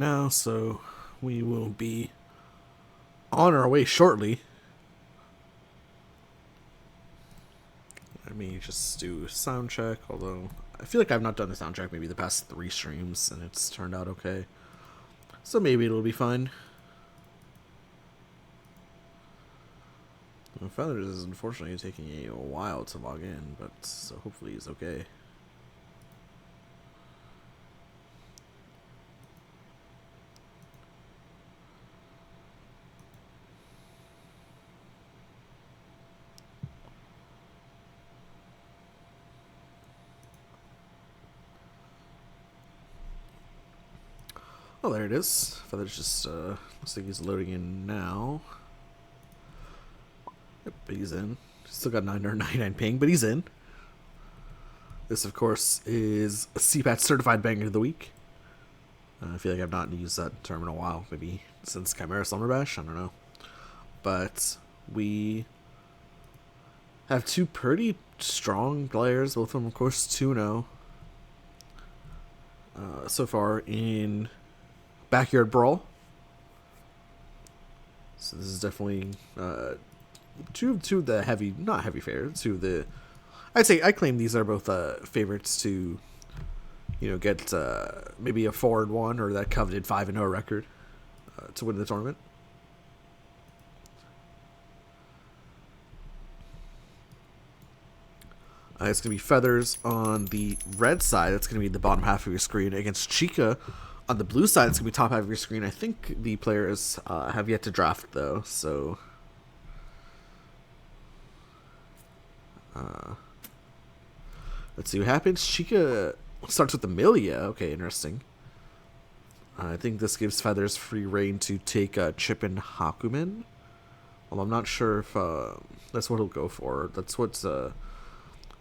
now, so we will be on our way shortly. Let me just do sound check, although I feel like I've not done a sound check maybe the past 3 streams and it's turned out okay. So maybe it'll be fine. Well, Feathers is unfortunately taking a while to log in, but so hopefully he's okay. Oh, there it is. Feathers just, looks like he's loading in now. Yep, he's in. Still got 999 ping, but he's in. This, of course, is a CPAT Certified Banger of the Week. I feel like I've not used that term in a while. Maybe since Chimera Summer Bash? I don't know. But we have two pretty strong players. Both of them, of course, 2-0 so far in Backyard Brawl. So this is definitely two of the heavy, not heavy favorites, two of the, I'd say, I claim these are both favorites to, get maybe a 4-1 or that coveted 5-0 record to win the tournament. It's going to be Feathers on the red side. That's going to be the bottom half of your screen against Chykka on the blue side. It's going to be top half of your screen. I think the players have yet to draft, though, so let's see what happens. Chykka starts with Amelia. Okay, interesting. I think this gives Feathers free reign to take Chip and Hakumen. Well, I'm not sure if that's what he'll go for. That's what's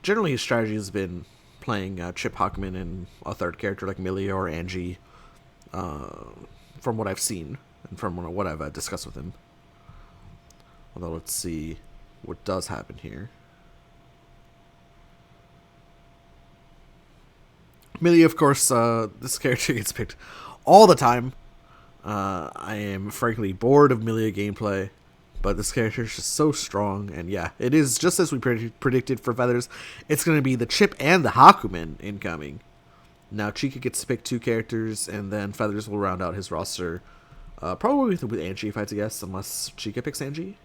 generally his strategy has been, playing Chip, Hakumen, and a third character like Millia or Angie, from what I've seen and from what I've discussed with him. Although, let's see what does happen here. Millia, of course, this character gets picked all the time. I am frankly bored of Millia gameplay, but this character is just so strong, and yeah, it is just as we predicted for Feathers. It's going to be the Chip and the Hakumen incoming. Now Chykka gets to pick 2 characters, and then Feathers will round out his roster, probably with Angie, if I had to guess, unless Chykka picks Angie.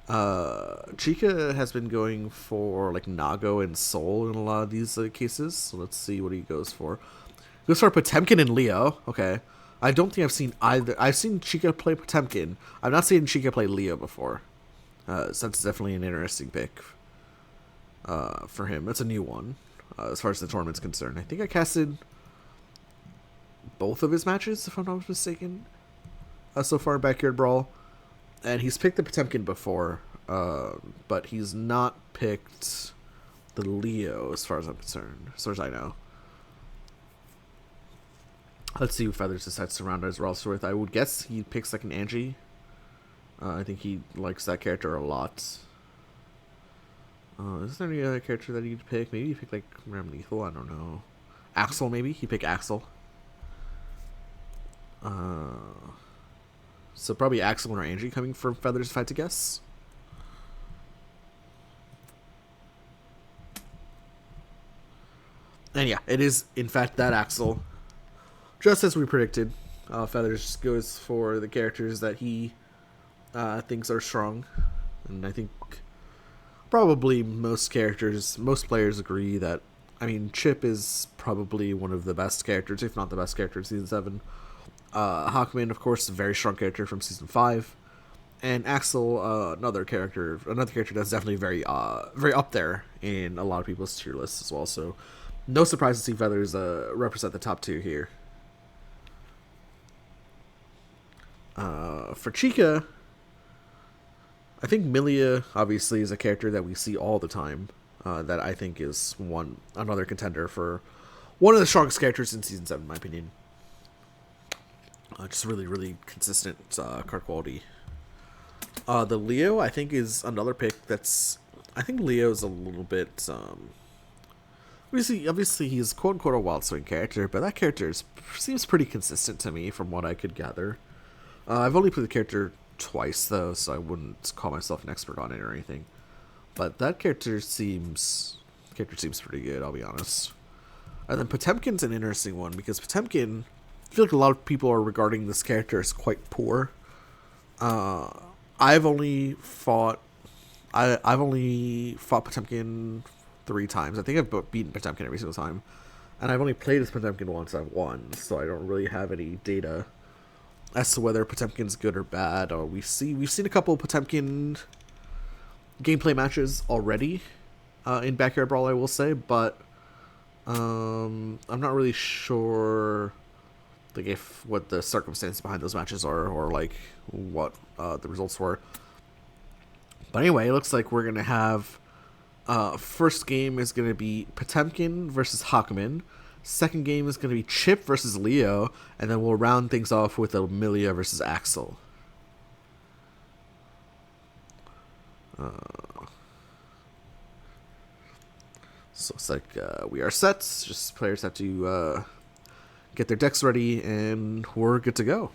Chykka has been going for like Nago and Soul in a lot of these cases, so let's see what he goes for. He goes for Potemkin and Leo. Okay. I don't think I've seen either. I've seen Chykka play Potemkin. I've not seen Chykka play Leo before. So that's definitely an interesting pick for him. That's a new one as far as the tournament's concerned. I think I casted both of his matches, if I'm not mistaken, so far in Backyard Brawl. And he's picked the Potemkin before, but he's not picked the Leo as far as I'm concerned, as far as I know. Let's see who Feathers decides to round out his roster with. I would guess he picks like an Angie. I think he likes that character a lot. Is there any other character that he'd pick? Maybe he pick like Ram Lethal, I don't know. Axel, maybe? He'd pick Axel. So probably Axel or Angie coming from Feathers, if I had to guess. And yeah, it is in fact that Axel. Just as we predicted, Feathers goes for the characters that he thinks are strong. And I think probably most players agree that, I mean, Chip is probably one of the best characters, if not the best character in Season 7. Hakumen, of course, a very strong character from Season 5. And Axel, another character that's definitely very up there in a lot of people's tier lists as well. So no surprise to see Feathers represent the top 2 here. For Chykka, I think Millia obviously is a character that we see all the time. That I think is another contender for one of the strongest characters in Season 7, in my opinion. Just really, really consistent card quality. The Leo, I think, is another pick that's... I think Leo's a little bit Obviously, he's quote unquote a wild swing character, but that seems pretty consistent to me from what I could gather. I've only played the character twice though, so I wouldn't call myself an expert on it or anything. But that character seems pretty good. I'll be honest. And then Potemkin's an interesting one because Potemkin, I feel like a lot of people are regarding this character as quite poor. I've only fought Potemkin 3 times. I think I've beaten Potemkin every single time, and I've only played as Potemkin once. I've won, so I don't really have any data as to whether Potemkin's good or bad. We've seen a couple of Potemkin gameplay matches already in Backyard Brawl, I will say, but I'm not really sure like what the circumstances behind those matches are, or like what the results were. But anyway, it looks like we're gonna have first game is gonna be Potemkin versus Hakumen. Second game is gonna be Chip versus Leo, and then we'll round things off with Amelia versus Axel. So it's like we are set. Just players have to get their decks ready, and we're good to go.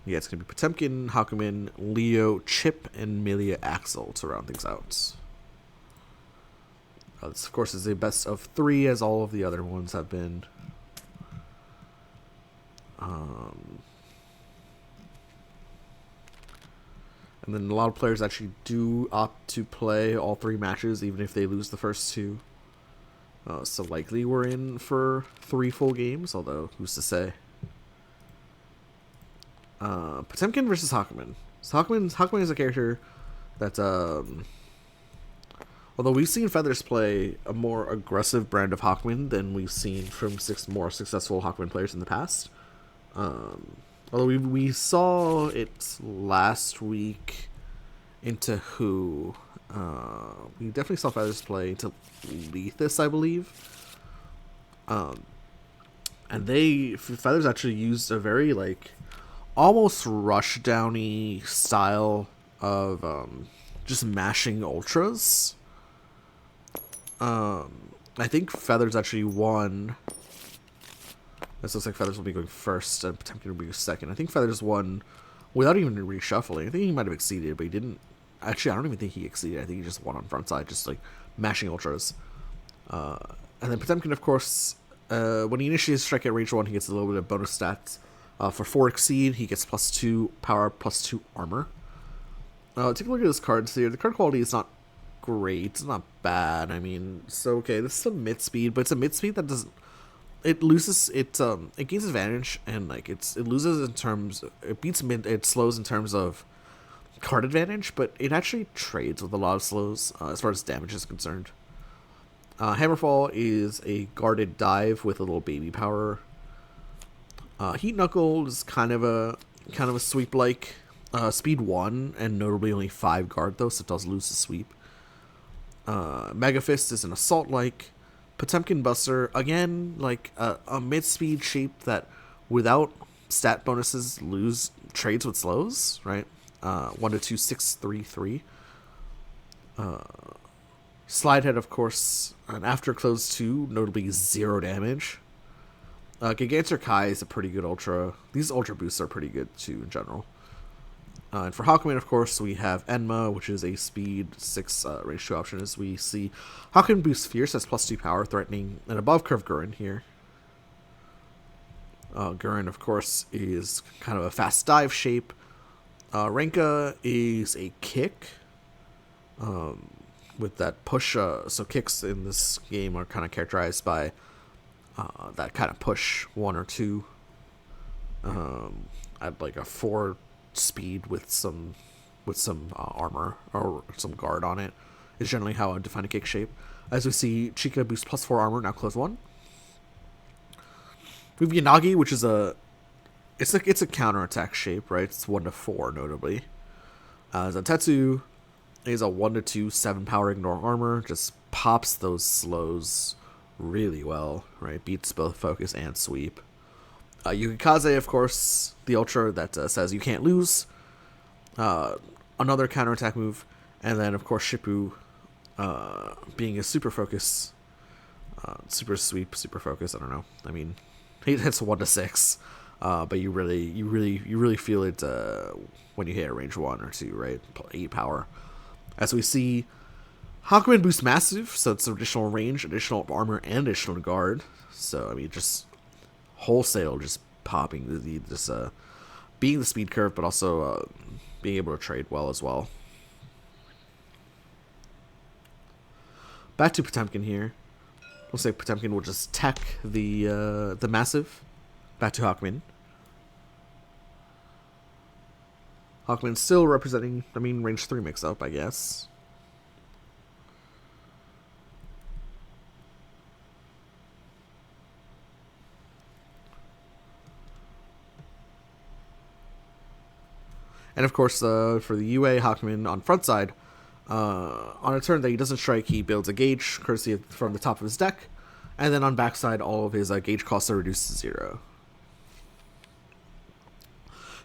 Yeah, it's going to be Potemkin, Hakumen, Leo, Chip, and Amelia Axel to round things out. This, of course, is a best of 3, as all of the other ones have been. And then a lot of players actually do opt to play all 3 matches, even if they lose the first 2. So likely we're in for 3 full games, although who's to say? Potemkin versus Hakumen. So Hakumen is a character that, although we've seen Feathers play a more aggressive brand of Hakumen than we've seen from 6 more successful Hakumen players in the past. Although we saw it last week into who? We definitely saw Feathers play into Lethus, I believe. And Feathers actually used a very like almost rush-downy style of just mashing ultras. I think Feathers actually won. This looks like Feathers will be going first, and Potemkin will be second. I think Feathers won without even reshuffling. I think he might have exceeded, but he didn't. Actually, I don't even think he exceeded. I think he just won on front side, just like mashing ultras. And then Potemkin, of course, when he initiates strike at range 1, he gets a little bit of bonus stats. For 4 exceed, he gets +2 power, +2 armor. Take a look at his cards here. The card quality is not great. It's not bad. I mean, so okay, this is a mid speed, but it's a mid speed that doesn't. It loses it gains advantage, and like it loses in terms, it beats mid, it slows in terms of card advantage, but it actually trades with a lot of slows as far as damage is concerned. Hammerfall is a guarded dive with a little baby power. Heat Knuckle is kind of a sweep like speed 1, and notably only 5 guard though, so it does lose the sweep. Mega Fist is an assault like. Potemkin Buster, again, like a mid-speed shape that, without stat bonuses, trades with slows, right? 1 to 2, 6, 3, 3. Slidehead, of course, an after close 2, notably 0 damage. Gigantor Kai is a pretty good ultra. These ultra boosts are pretty good too in general. And for Hakumen, of course, we have Enma, which is a speed 6 range 2 option. As we see, Hakumen boosts Fierce, has +2 power, threatening an above curve Gurren here. Gurren, of course, is kind of a fast dive shape. Renka is a kick with that push. So kicks in this game are kind of characterized by that kind of push 1 or 2 at like a 4 speed with some armor or some guard on it is generally how I define a kick shape. As we see, Chykka boosts +4 armor, now close 1. We have Yanagi, which is it's a counterattack shape, right? It's 1 to 4 notably. Zantetsu is a 1 to 2 7 power ignore armor, just pops those slows really well, right? Beats both focus and sweep. Yukikaze, of course, the ultra that says you can't lose. Another counterattack move. And then, of course, Shippu being a super focus, super sweep, super focus. I don't know. I mean, he hits 1 to 6, but you really feel it when you hit a range 1 or 2, right? 8 power. As we see, Hakumen boosts massive, so it's additional range, additional armor, and additional guard. So I mean, just wholesale, just popping this being the speed curve, but also being able to trade well as well. Back to Potemkin here. Looks like Potemkin will just tech the massive. Back to Hakumen. Hakumen still representing, I mean, range 3 mix-up, I guess. And of course, for the UA, Hakumen on front side, on a turn that he doesn't strike, he builds a gauge, courtesy from the top of his deck. And then on backside, all of his gauge costs are reduced to 0.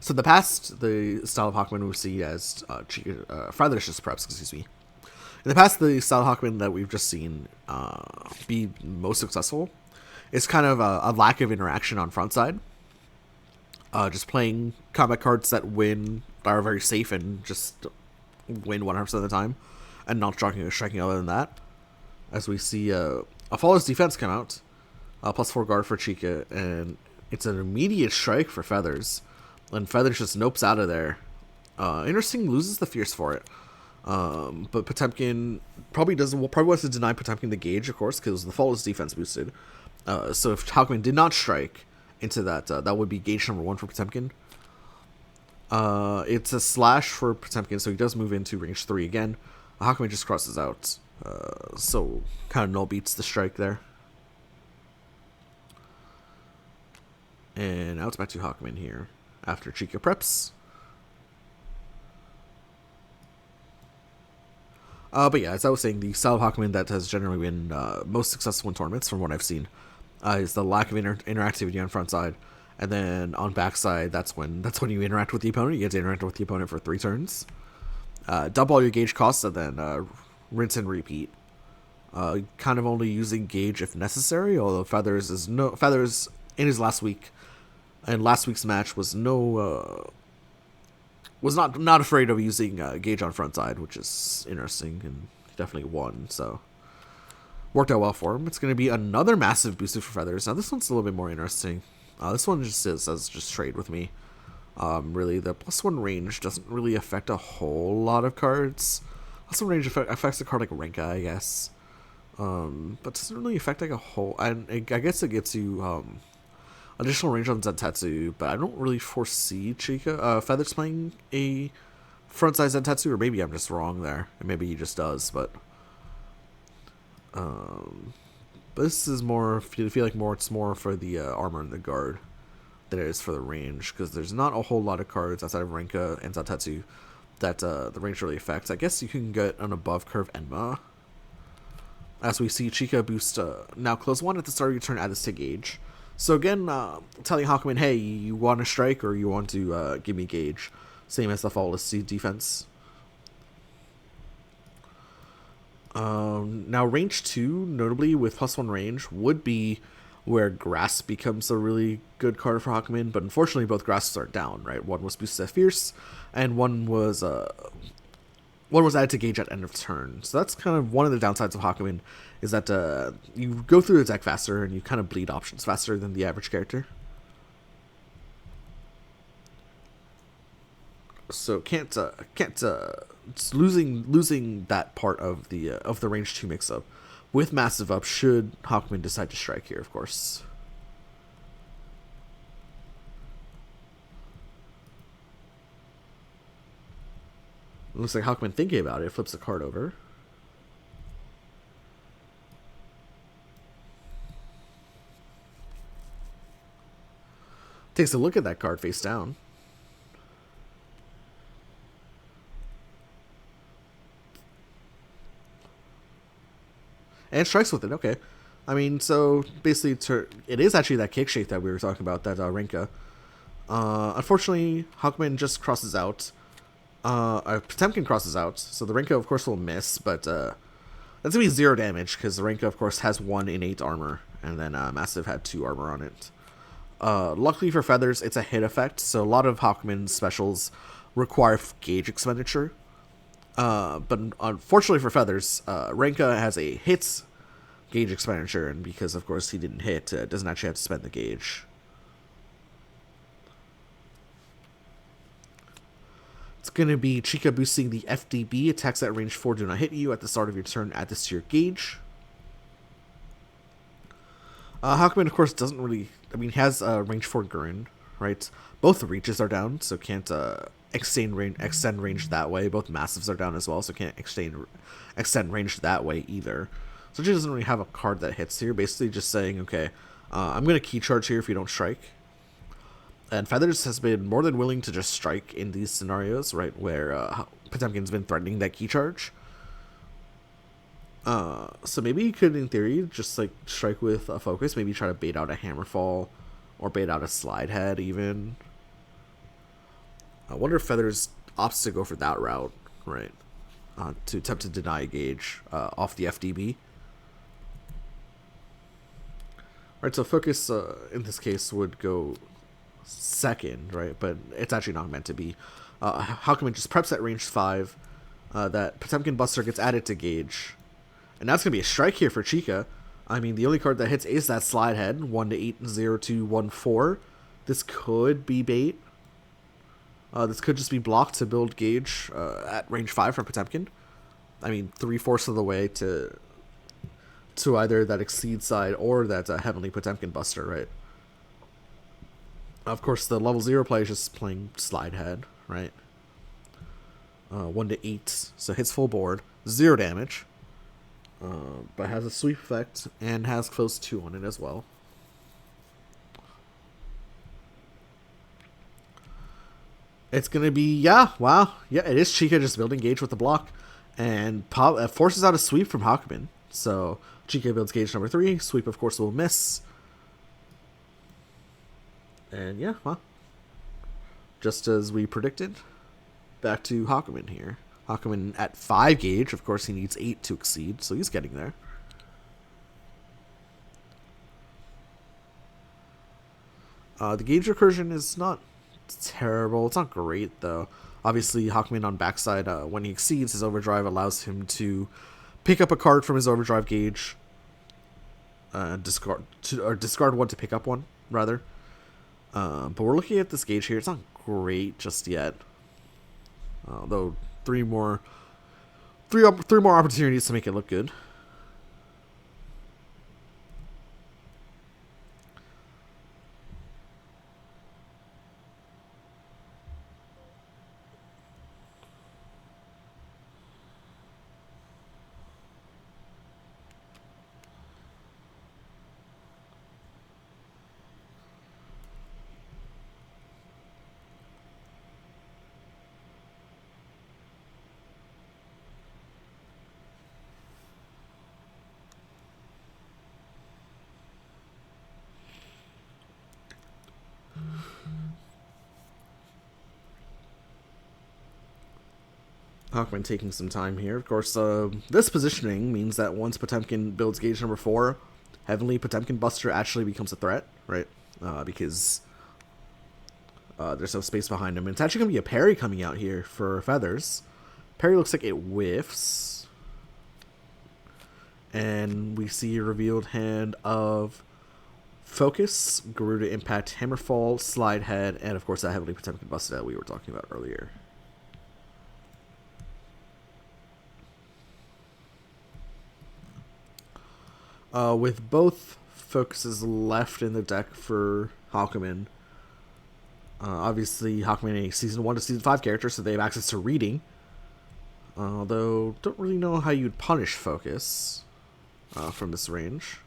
So in the past, the style of Hakumen we see as Feather's perhaps, excuse me. In the past, the style of Hakumen that we've just seen be most successful is kind of a lack of interaction on front side. Just playing combat cards that are very safe and just win 100% of the time, and not striking other than that. As we see a flawless defense come out, +4 guard for Chykka, and it's an immediate strike for Feathers. And Feathers just nopes out of there. Interesting, loses the Fierce for it. But Potemkin probably wants to deny Potemkin the gauge, of course, because the flawless defense boosted. So if Hakumen did not strike into that, that would be gauge number 1 for Potemkin. It's a slash for Potemkin, so he does move into range 3 again. Hakumen just crosses out. So kind of null beats the strike there. And now it's back to Hakumen here after Chykka preps. But yeah, as I was saying, the style of Hakumen that has generally been most successful in tournaments, from what I've seen, is the lack of interactivity on front side, and then on backside, that's when you interact with the opponent. You get to interact with the opponent for 3 turns, double all your gauge costs, and then rinse and repeat. Kind of only using gauge if necessary. Although Feathers in his last week, and last week's match was not afraid of using gauge on front side, which is interesting, and definitely won. So worked out well for him. It's going to be another massive booster for Feathers. Now this one's a little bit more interesting. This one just says just trade with me. Really, the +1 range doesn't really affect a whole lot of cards. +1 range affects a card like Renka, I guess. But doesn't really affect like a whole. And I guess it gets you additional range on Zentetsu, but I don't really foresee Chykka Feathers playing a front side Zentetsu, or maybe I'm just wrong there, and maybe he just does. But this is more. I feel like it's more for the armor and the guard than it is for the range, because there's not a whole lot of cards outside of Renka and Zentetsu that the range really affects. I guess you can get an above curve Enma. As we see Chykka boost now close 1 at the start of your turn, add this to gauge. So again, telling Hakumen, hey, you want to strike or you want to give me gauge. Same as the flawless defense. Now range 2, notably with +1 range, would be where Grass becomes a really good card for Hakumen, but unfortunately both Grasses are down, right? One was boosted at Fierce, and one was added to gauge at end of turn. So that's kind of one of the downsides of Hakumen, is that you go through the deck faster and you kind of bleed options faster than the average character. So it's losing that part of the range 2 mix up with massive up should Hakumen decide to strike here, of course. It looks like Hakumen thinking about it, flips the card over. Takes a look at that card face down. And strikes with it, okay. I mean, so basically it is actually that kick shake that we were talking about, that Renka. Unfortunately, Hakumen just crosses out. Potemkin crosses out, so the Renko, of course, will miss, but that's going to be 0 damage, because the Renko, of course, has 1 innate armor, and then Massive had 2 armor on it. Luckily for Feathers, it's a hit effect, so a lot of Hawkman's specials require gauge expenditure. But unfortunately for Feathers, Renka has a hit gauge expenditure, and because, of course, he didn't hit, doesn't actually have to spend the gauge. It's going to be Chykka boosting the FDB. Attacks at range 4 do not hit you at the start of your turn. Add this to your gauge. Hawkman, of course, doesn't really... I mean, he has range 4 Gurren, right? Both reaches are down, so can't extend range that way. Both massives are down as well, so can't extend range that way either. So she doesn't really have a card that hits here. Basically just saying, okay, I'm going to key charge here if you don't strike. And Feathers has been more than willing to just strike in these scenarios, right, where Potemkin's been threatening that key charge. So maybe you could, in theory, just like strike with a focus. Maybe try to bait out a Hammerfall, or bait out a Slide Head even. I wonder if Feathers opts to go for that route, right? To attempt to deny gauge off the FDB. Right, so focus in this case would go second, right? But it's actually not meant to be. Hawkman just preps at range 5. That Potemkin Buster gets added to gauge. And that's going to be a strike here for Chykka. I mean, the only card that hits is that Slide Head. 1-8, 0-2, 1-4. This could be bait. This could just be blocked to build gauge at range 5 from Potemkin. I mean, 3/4 of the way to either that Exceed side or that Heavenly Potemkin Buster, right? Of course, the level 0 play is just playing Slide Head, right? 1-8, so hits full board. 0 damage. But has a sweep effect and has close 2 on it as well. It's going to be, yeah, wow. Yeah, it is Chykka just building gauge with the block. And forces out a sweep from Hawkman. So Chykka builds gauge number 3. Sweep, of course, will miss. And yeah, well, just as we predicted, back to Hawkman here. Hawkman at 5 gauge. Of course, he needs 8 to exceed, so he's getting there. The gauge recursion is not terrible. It's not great, though. Obviously, Hawkman on backside, when he exceeds, his overdrive allows him to pick up a card from his overdrive gauge. Discard one to pick up one, rather. But we're looking at this gauge here. It's not great just yet. Though three more opportunities to make it look good. Hawkman taking some time here. Of course, this positioning means that once Potemkin builds gauge number 4, Heavenly Potemkin Buster actually becomes a threat, right? Because there's no space behind him. And it's actually going to be a parry coming out here for Feathers. Parry looks like it whiffs. And we see a revealed hand of Focus, Garuda Impact, Hammerfall, Slide Head, and of course that Heavenly Potemkin Buster that we were talking about earlier. With both focuses left in the deck for Hawkman, obviously Hawkman a Season 1 to Season 5 character, so they have access to reading. Although, don't really know how you'd punish focus from this range.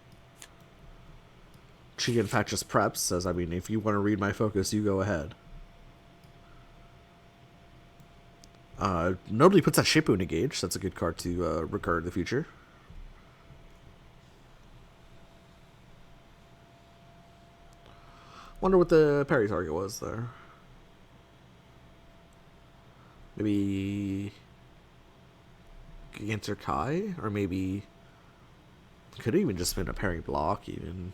She in fact just preps, says, I mean, if you want to read my focus, you go ahead. Nobody puts that Shippu in a gauge. That's a good card to recur in the future. Wonder what the parry target was there. Maybe Enter Kai, or maybe could have even just been a parry block even.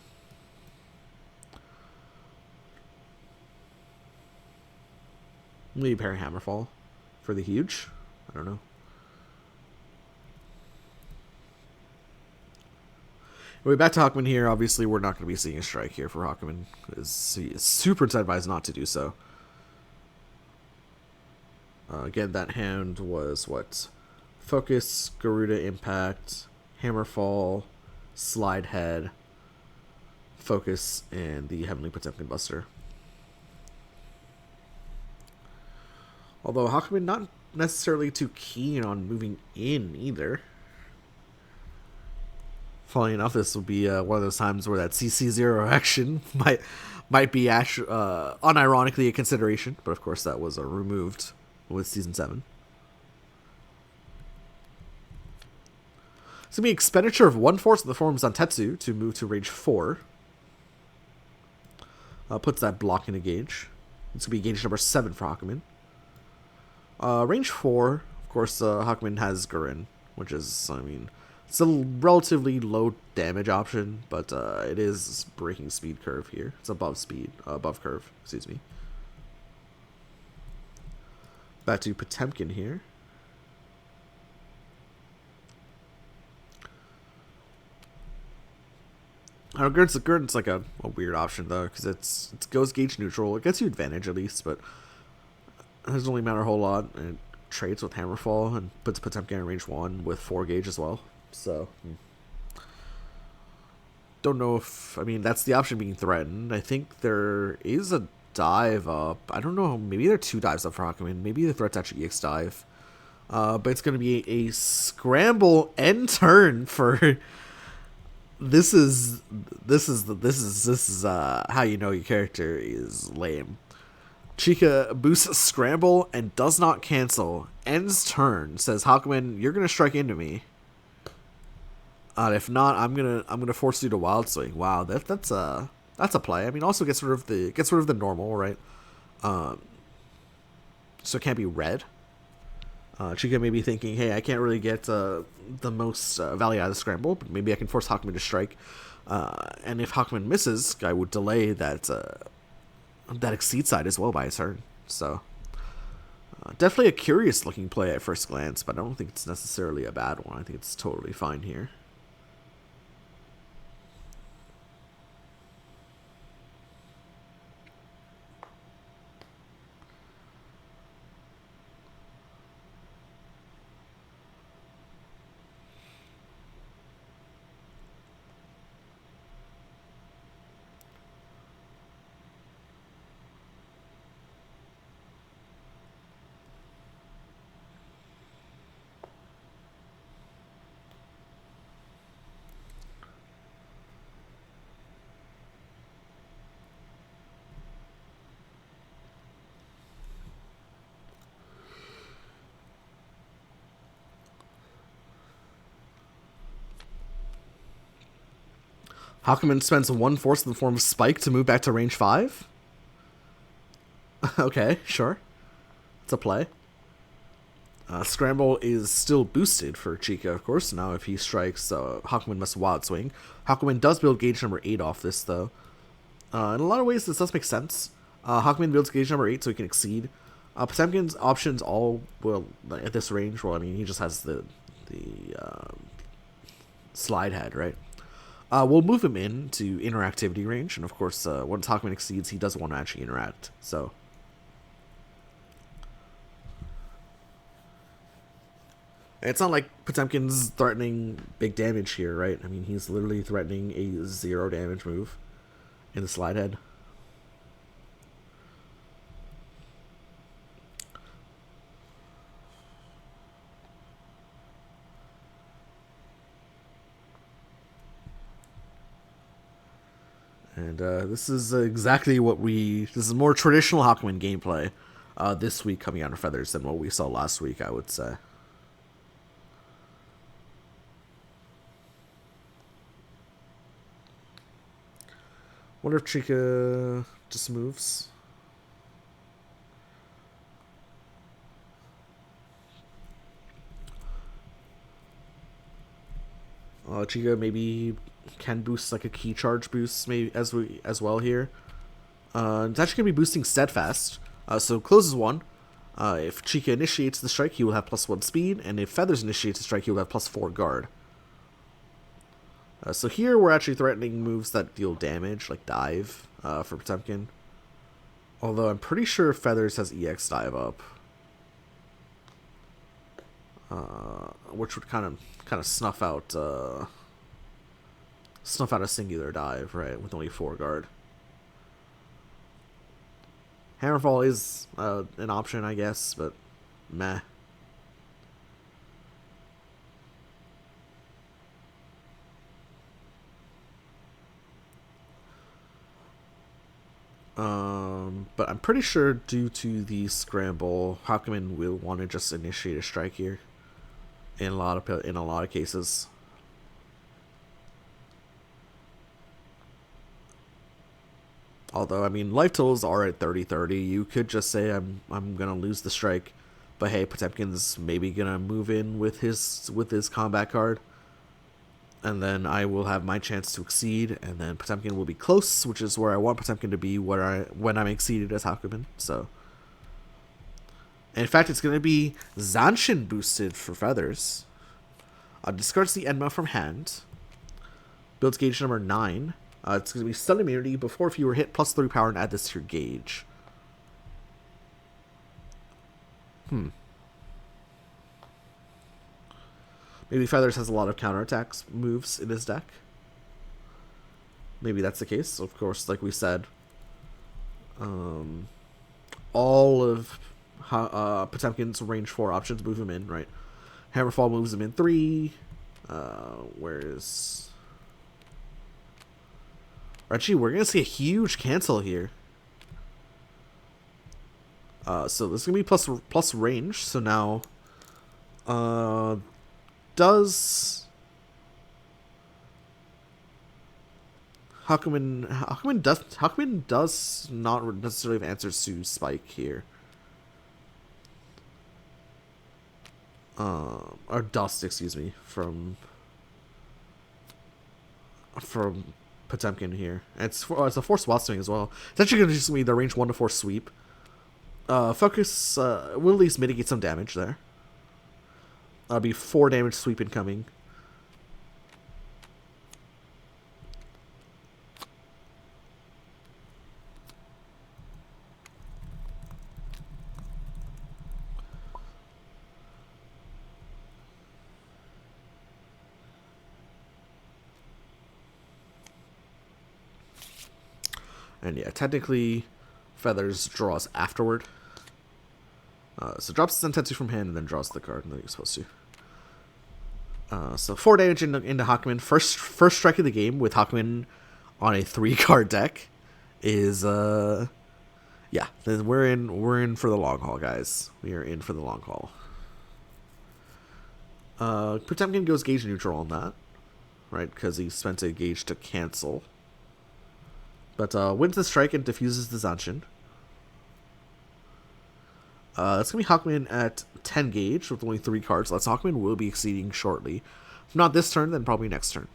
Maybe parry Hammerfall for the huge. I don't know. Anyway, back to Hawkman here. Obviously, we're not going to be seeing a strike here for Hawkman. He is super incentivized not to do so. Again, that hand was what? Focus, Garuda Impact, Hammerfall, Slide Head, Focus, and the Heavenly Potemkin Buster. Although Hawkman not necessarily too keen on moving in either. Funny enough, this will be one of those times where that CC0 action might be unironically a consideration, but of course that was removed with Season 7. It's going to be expenditure of 1/4 of the forms on Tetsu to move to range 4. Puts that block in a gauge. It's going to be gauge number 7 for Hawkman. Range 4, of course, Hawkman has Gurren, which is, I mean, it's a relatively low damage option, but it is breaking speed curve here. It's above curve, excuse me. Back to Potemkin here. I don't know, Gurren's like a weird option though, because it goes gauge neutral. It gets you advantage at least, but it doesn't really matter a whole lot. And it trades with Hammerfall and puts Potemkin in range 1 with 4 gauge as well. So, don't know if, I mean, that's the option being threatened. I think there is a dive up. I don't know, maybe there are 2 dives up for Hawkman. Maybe the threat's actually EX dive. But it's going to be a scramble end turn for. This is how you know your character is lame. Chykka boosts scramble and does not cancel. Ends turn. Says Hawkman, you're gonna strike into me. If not, I'm gonna force you to wild swing. Wow, that's a play. I mean, also gets rid of the normal, right? So it can't be red. Chykka may be thinking, hey, I can't really get the most value out of the scramble, but maybe I can force Hawkman to strike. And if Hawkman misses, I would delay that exceed side as well by a turn. So definitely a curious looking play at first glance, but I don't think it's necessarily a bad one. I think it's totally fine here. Hawkman spends 1/4 in the form of Spike to move back to range 5? Okay, sure. It's a play. Scramble is still boosted for Chykka, of course. Now if he strikes, Hawkman must wild swing. Hawkman does build gauge number 8 off this, though. In a lot of ways, this does make sense. Hawkman builds gauge number 8 so he can exceed. Potemkin's options all will, at this range, well, I mean, he just has the slide head, right? We'll move him into interactivity range, and of course, once Hawkman exceeds, he doesn't want to actually interact, so. It's not like Potemkin's threatening big damage here, right? I mean, he's literally threatening a 0 damage move in the slide head. And this is exactly what this is more traditional Hawkman gameplay this week coming out of Feathers than what we saw last week, I would say. Wonder if Chykka just moves. Chykka maybe can boost like a key charge boost maybe as well here. It's actually gonna be boosting steadfast. So closes one. If Chykka initiates the strike, he will have +1 speed, and if Feathers initiates the strike, he will have +4 guard. So here we're actually threatening moves that deal damage, like dive, for Potemkin. Although I'm pretty sure Feathers has EX dive up, which would kind of snuff out a singular dive, right, with only 4 guard. Hammerfall is an option, I guess, but meh. But I'm pretty sure due to the scramble, Hakumen will want to just initiate a strike here. In a lot of cases. Although, I mean, life totals are at 30-30. You could just say I'm gonna lose the strike, but hey, Potemkin's maybe gonna move in with his combat card, and then I will have my chance to exceed, and then Potemkin will be close, which is where I want Potemkin to be when I'm exceeded as Hakumen. So, and in fact, it's gonna be Zanshin boosted for Feathers. Discards the Enma from hand. Builds gauge number 9. It's going to be stun immunity before if you were hit +3 power and add this to your gauge. Maybe Feathers has a lot of counterattacks moves in his deck. Maybe that's the case. Of course, like we said, all of Potemkin's range 4 options move him in, right? Hammerfall moves him in 3. Whereas... Actually, we're going to see a huge cancel here. So this is going to be plus range. So now... does... Hakumen does not necessarily have answers to Spike here. Or Dust, excuse me, from Potemkin here. And it's a Force Wasp swing as well. It's actually going to just be the range 1 to 4 sweep. Focus will at least mitigate some damage there. That'll be 4 damage sweep incoming. And yeah, technically, Feathers draws afterward. So drops his intensity from hand and then draws the card, and then he's supposed to. So 4 damage into Hakumen. First strike of the game with Hakumen on a 3-card deck is yeah. Then we're in for the long haul, guys. We are in for the long haul. Potemkin goes gauge neutral on that, right? Because he spent a gauge to cancel. But wins the strike and diffuses the Zanshin. It's going to be Hakumen at 10 gauge with only 3 cards. So that's Hakumen will be exceeding shortly. If not this turn, then probably next turn.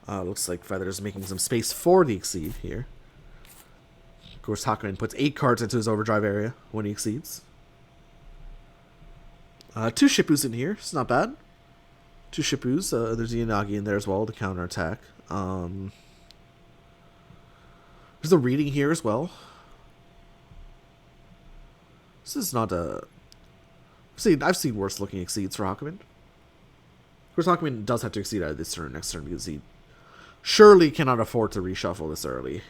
Looks like Feathers making some space for the exceed here. Of course, Hakumen puts 8 cards into his overdrive area when he exceeds. 2 Shippus in here. It's not bad. 2 Shippus. There's the Yanagi in there as well to counterattack. There's a reading here as well. This is not a... I've seen worse looking exceeds for Hakumen. Of course, Hakumen does have to exceed out of this turn next turn because he surely cannot afford to reshuffle this early.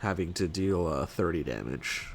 Having to deal 30 damage.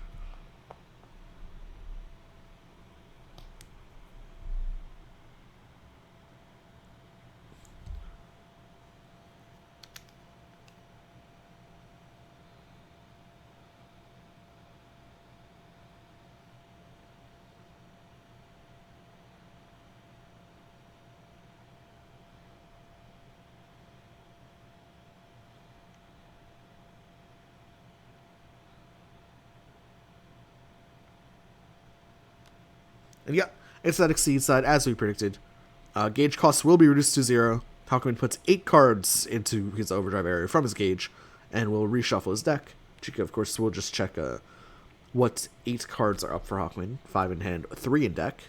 And yeah, it's that Exceed side, as we predicted. Gauge costs will be reduced to 0. Hakumen puts 8 cards into his overdrive area from his gauge, and will reshuffle his deck. Chykka, of course, will just check what 8 cards are up for Hakumen. 5 in hand, 3 in deck.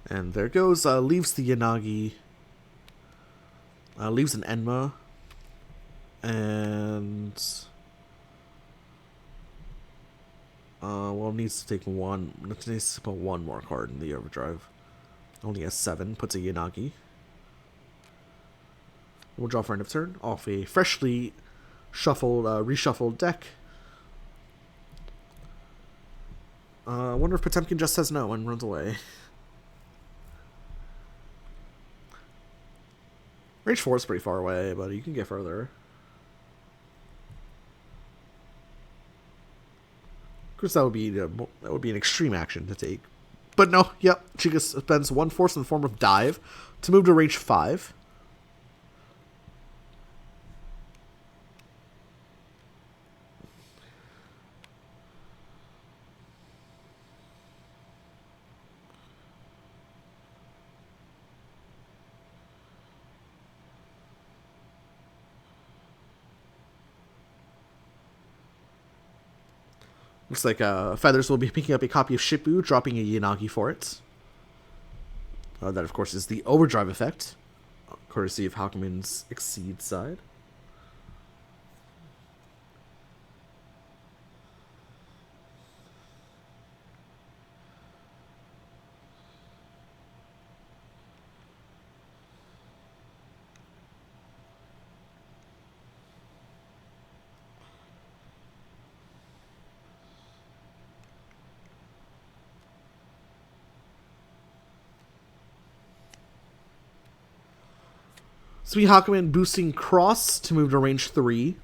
And there goes, leaves the Yanagi, leaves an Enma, and, well, needs to take needs to put 1 more card in the overdrive. Only has 7, puts a Yanagi. We'll draw for end of turn, off a freshly shuffled, reshuffled deck. I wonder if Potemkin just says no and runs away. Range 4 is pretty far away, but you can get further. Of course, that would be an extreme action to take. But no, yep. Chykka spends 1 force in the form of dive to move to range 5. Looks like Feathers will be picking up a copy of Shippu, dropping a Yanagi for it. That, of course, is the overdrive effect, courtesy of Hakumen's Exceed side. Sweet Hakumen boosting Cross to move to range 3.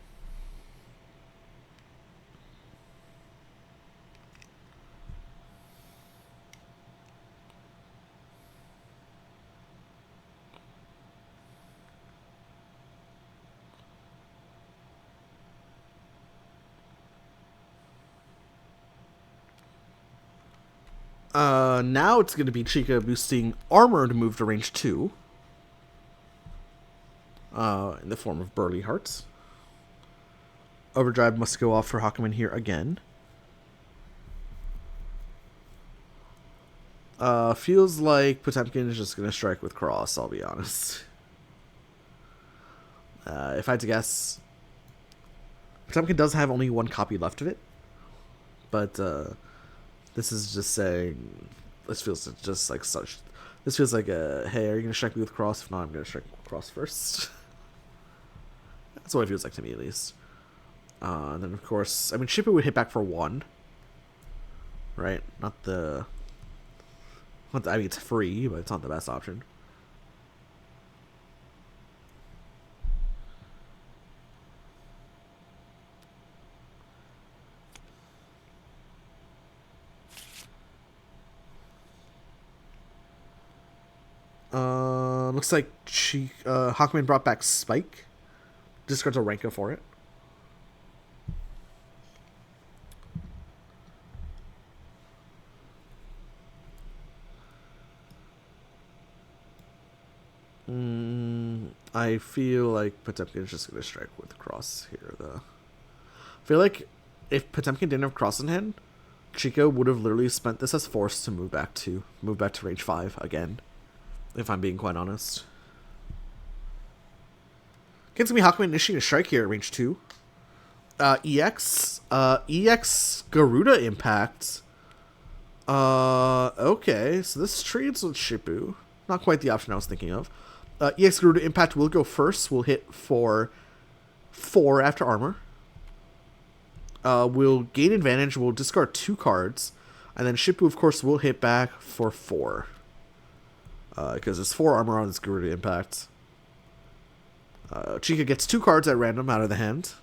Now it's going to be Chykka boosting Armor to move to range 2. In the form of Burly Hearts. Overdrive must go off for Hakumen here again. Feels like Potemkin is just going to strike with Cross, I'll be honest. If I had to guess, Potemkin does have only 1 copy left of it. But this is just saying, this feels just like such. This feels like a, hey, are you going to strike me with Cross? If not, I'm going to strike with Cross first. That's what it feels like to me, at least. And then, of course, I mean, Shippu would hit back for 1. Right? Not the... I mean, it's free, but it's not the best option. Looks like Hakumen brought back Spike. Discards a Renka for it. I feel like Potemkin is just going to strike with Cross here, though. I feel like if Potemkin didn't have Cross in hand, Chykka would have literally spent this as force to move back to range 5 again. If I'm being quite honest. It's going to be Hakumen initiating a strike here at range 2. EX Garuda Impact. Okay, so this trades with Shippu. Not quite the option I was thinking of. EX Garuda Impact will go first. We'll hit for 4 after armor. We'll gain advantage. We'll discard 2 cards. And then Shippu, of course, will hit back for 4. because there's 4 armor on this Garuda Impact. Chykka gets 2 cards at random out of the hand.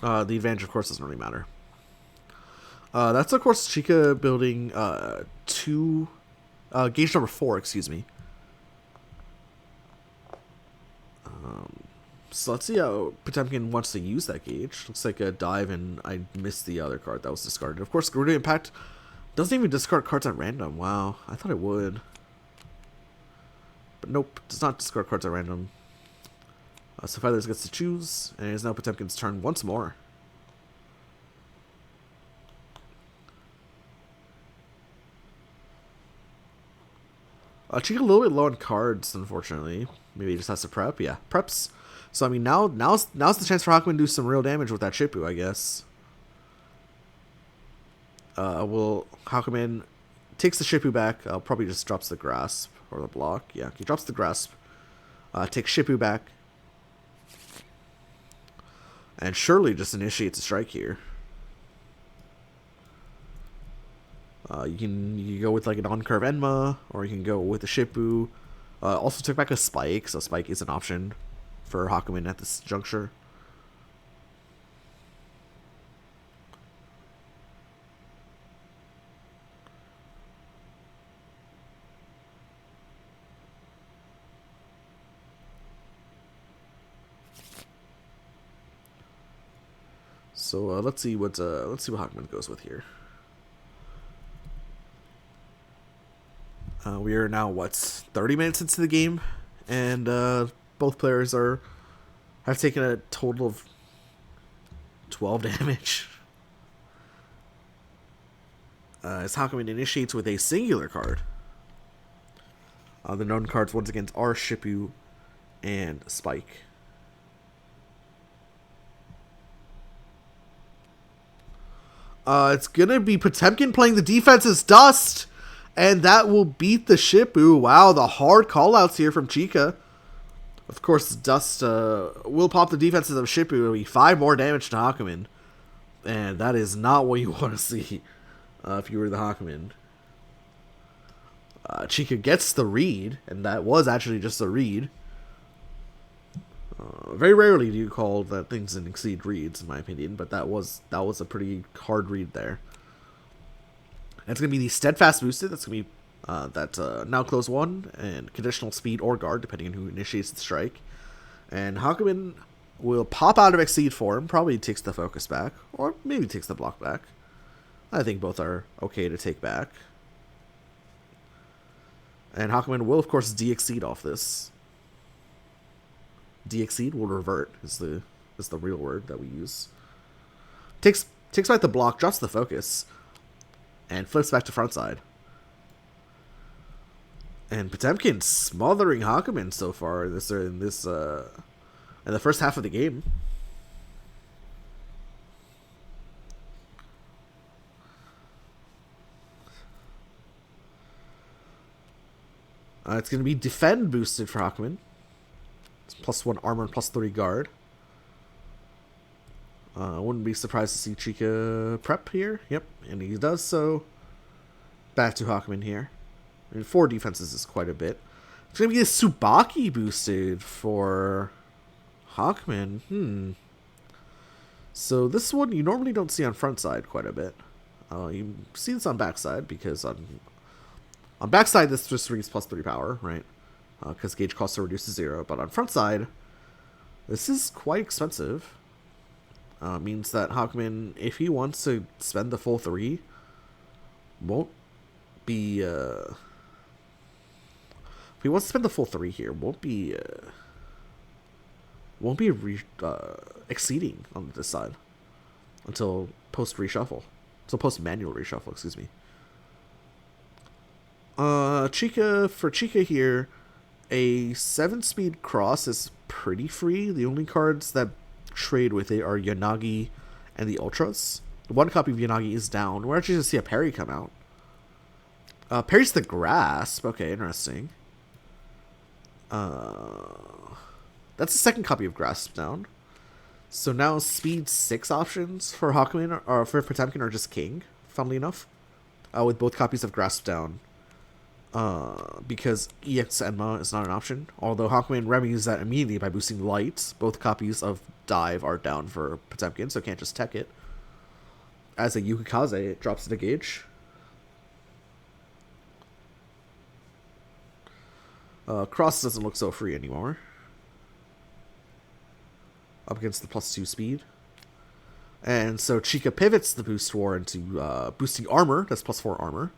The advantage, of course, doesn't really matter. That's, of course, Chykka building 2... gauge number 4, excuse me. So let's see how Potemkin wants to use that gauge. Looks like a dive, and I missed the other card that was discarded. Of course, Garuda Impact doesn't even discard cards at random. Wow, I thought it would. But nope, does not discard cards at random. So Feathers gets to choose, and it is now Potemkin's turn once more. Chykka a little bit low on cards, unfortunately. Maybe he just has to prep. Yeah, preps. So I mean, now's the chance for Hakumen to do some real damage with that Shippu, I guess. Will Hakumen takes the Shippu back. Probably just drops the grasp or the block. Yeah, he drops the grasp. Takes Shippu back, and surely just initiates a strike here. You can go with like an on-curve Enma, or you can go with a Shippu. Also took back a Spike, so Spike is an option for Hakumen at this juncture. So let's see what Hakumen goes with here. We are now, what, 30 minutes into the game, and both players have taken a total of 12 damage. As Hakumen initiates with a singular card. The known cards once again are Shippu and Spike. It's gonna be Potemkin playing the defense's Dust! And that will beat the Shippu. Wow, the hard callouts here from Chykka. Of course, Dust will pop the defenses of Shippu. It'll be 5 more damage to Hakumen. And that is not what you want to see if you were the Hakumen. Chykka gets the read, and that was actually just a read. Very rarely do you call that things and exceed reads, in my opinion, but that was a pretty hard read there. That's going to be the Steadfast boosted. That's going to be now close 1 and conditional speed or guard, depending on who initiates the strike. And Hakumen will pop out of Exceed form, probably takes the focus back, or maybe takes the block back. I think both are okay to take back. And Hakumen will, of course, de-exceed off this. De-exceed will revert, is the real word that we use. Takes back the block, drops the focus, and flips back to frontside. And Potemkin smothering Hakumen so far in the first half of the game. It's going to be defend boosted for Hakumen. It's +1 armor and +3 guard. Wouldn't be surprised to see Chykka prep here. Yep, and he does so. Back to Hakumen here. I mean, 4 defenses is quite a bit. It's going to be a Tsubaki boosted for Hakumen. So this one you normally don't see on front side quite a bit. You see this on backside because on backside this just reads +3 power, right? Because gauge costs are reduced to 0. But on front side, this is quite expensive. Means that Hakumen, if he wants to spend the full 3, won't be if he wants to spend the full 3 here, won't be exceeding on this side until post manual reshuffle, excuse me. Chykka here, a 7-speed cross is pretty free. The only cards that trade with it are Yanagi and the Ultras. The 1 copy of Yanagi is down. We're actually going to see a parry come out. Parry's the Grasp. Okay, interesting. That's the 2nd copy of Grasp down. So now speed 6 options for Hakumen or for Potemkin are just King funnily enough, with both copies of Grasp down. Because EX Enma is not an option. Although Hawkman remedies that immediately by boosting Light. Both copies of Dive are down for Potemkin, so can't just tech it. As a Yukikaze, it drops the gauge. Cross doesn't look so free anymore. Up against the +2 speed. And so Chykka pivots the boost war into boosting armor. That's +4 armor.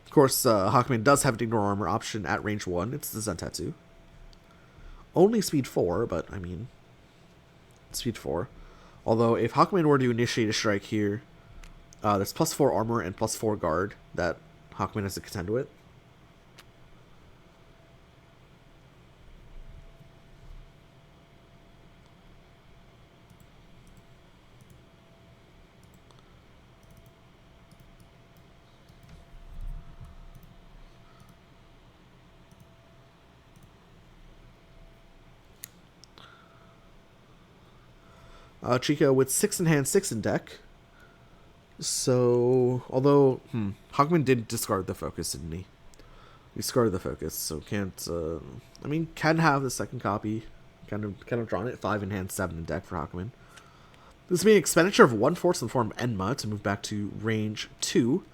Of course, Hawkman does have an ignore armor option at range 1. It's the Zentetsu. Only speed 4, but I mean, speed 4. Although if Hawkman were to initiate a strike here, there's +4 armor and +4 guard that Hawkman has to contend with. Chykka with 6 in hand, 6 in deck. So, although, Hawkman did discard the focus, didn't he? He discarded the focus, so can't, I mean, can have the second copy. Kind of drawn it. 5 in hand, 7 in deck for Hawkman. This will be an expenditure of 1 force in the form of Enma to move back to range 2.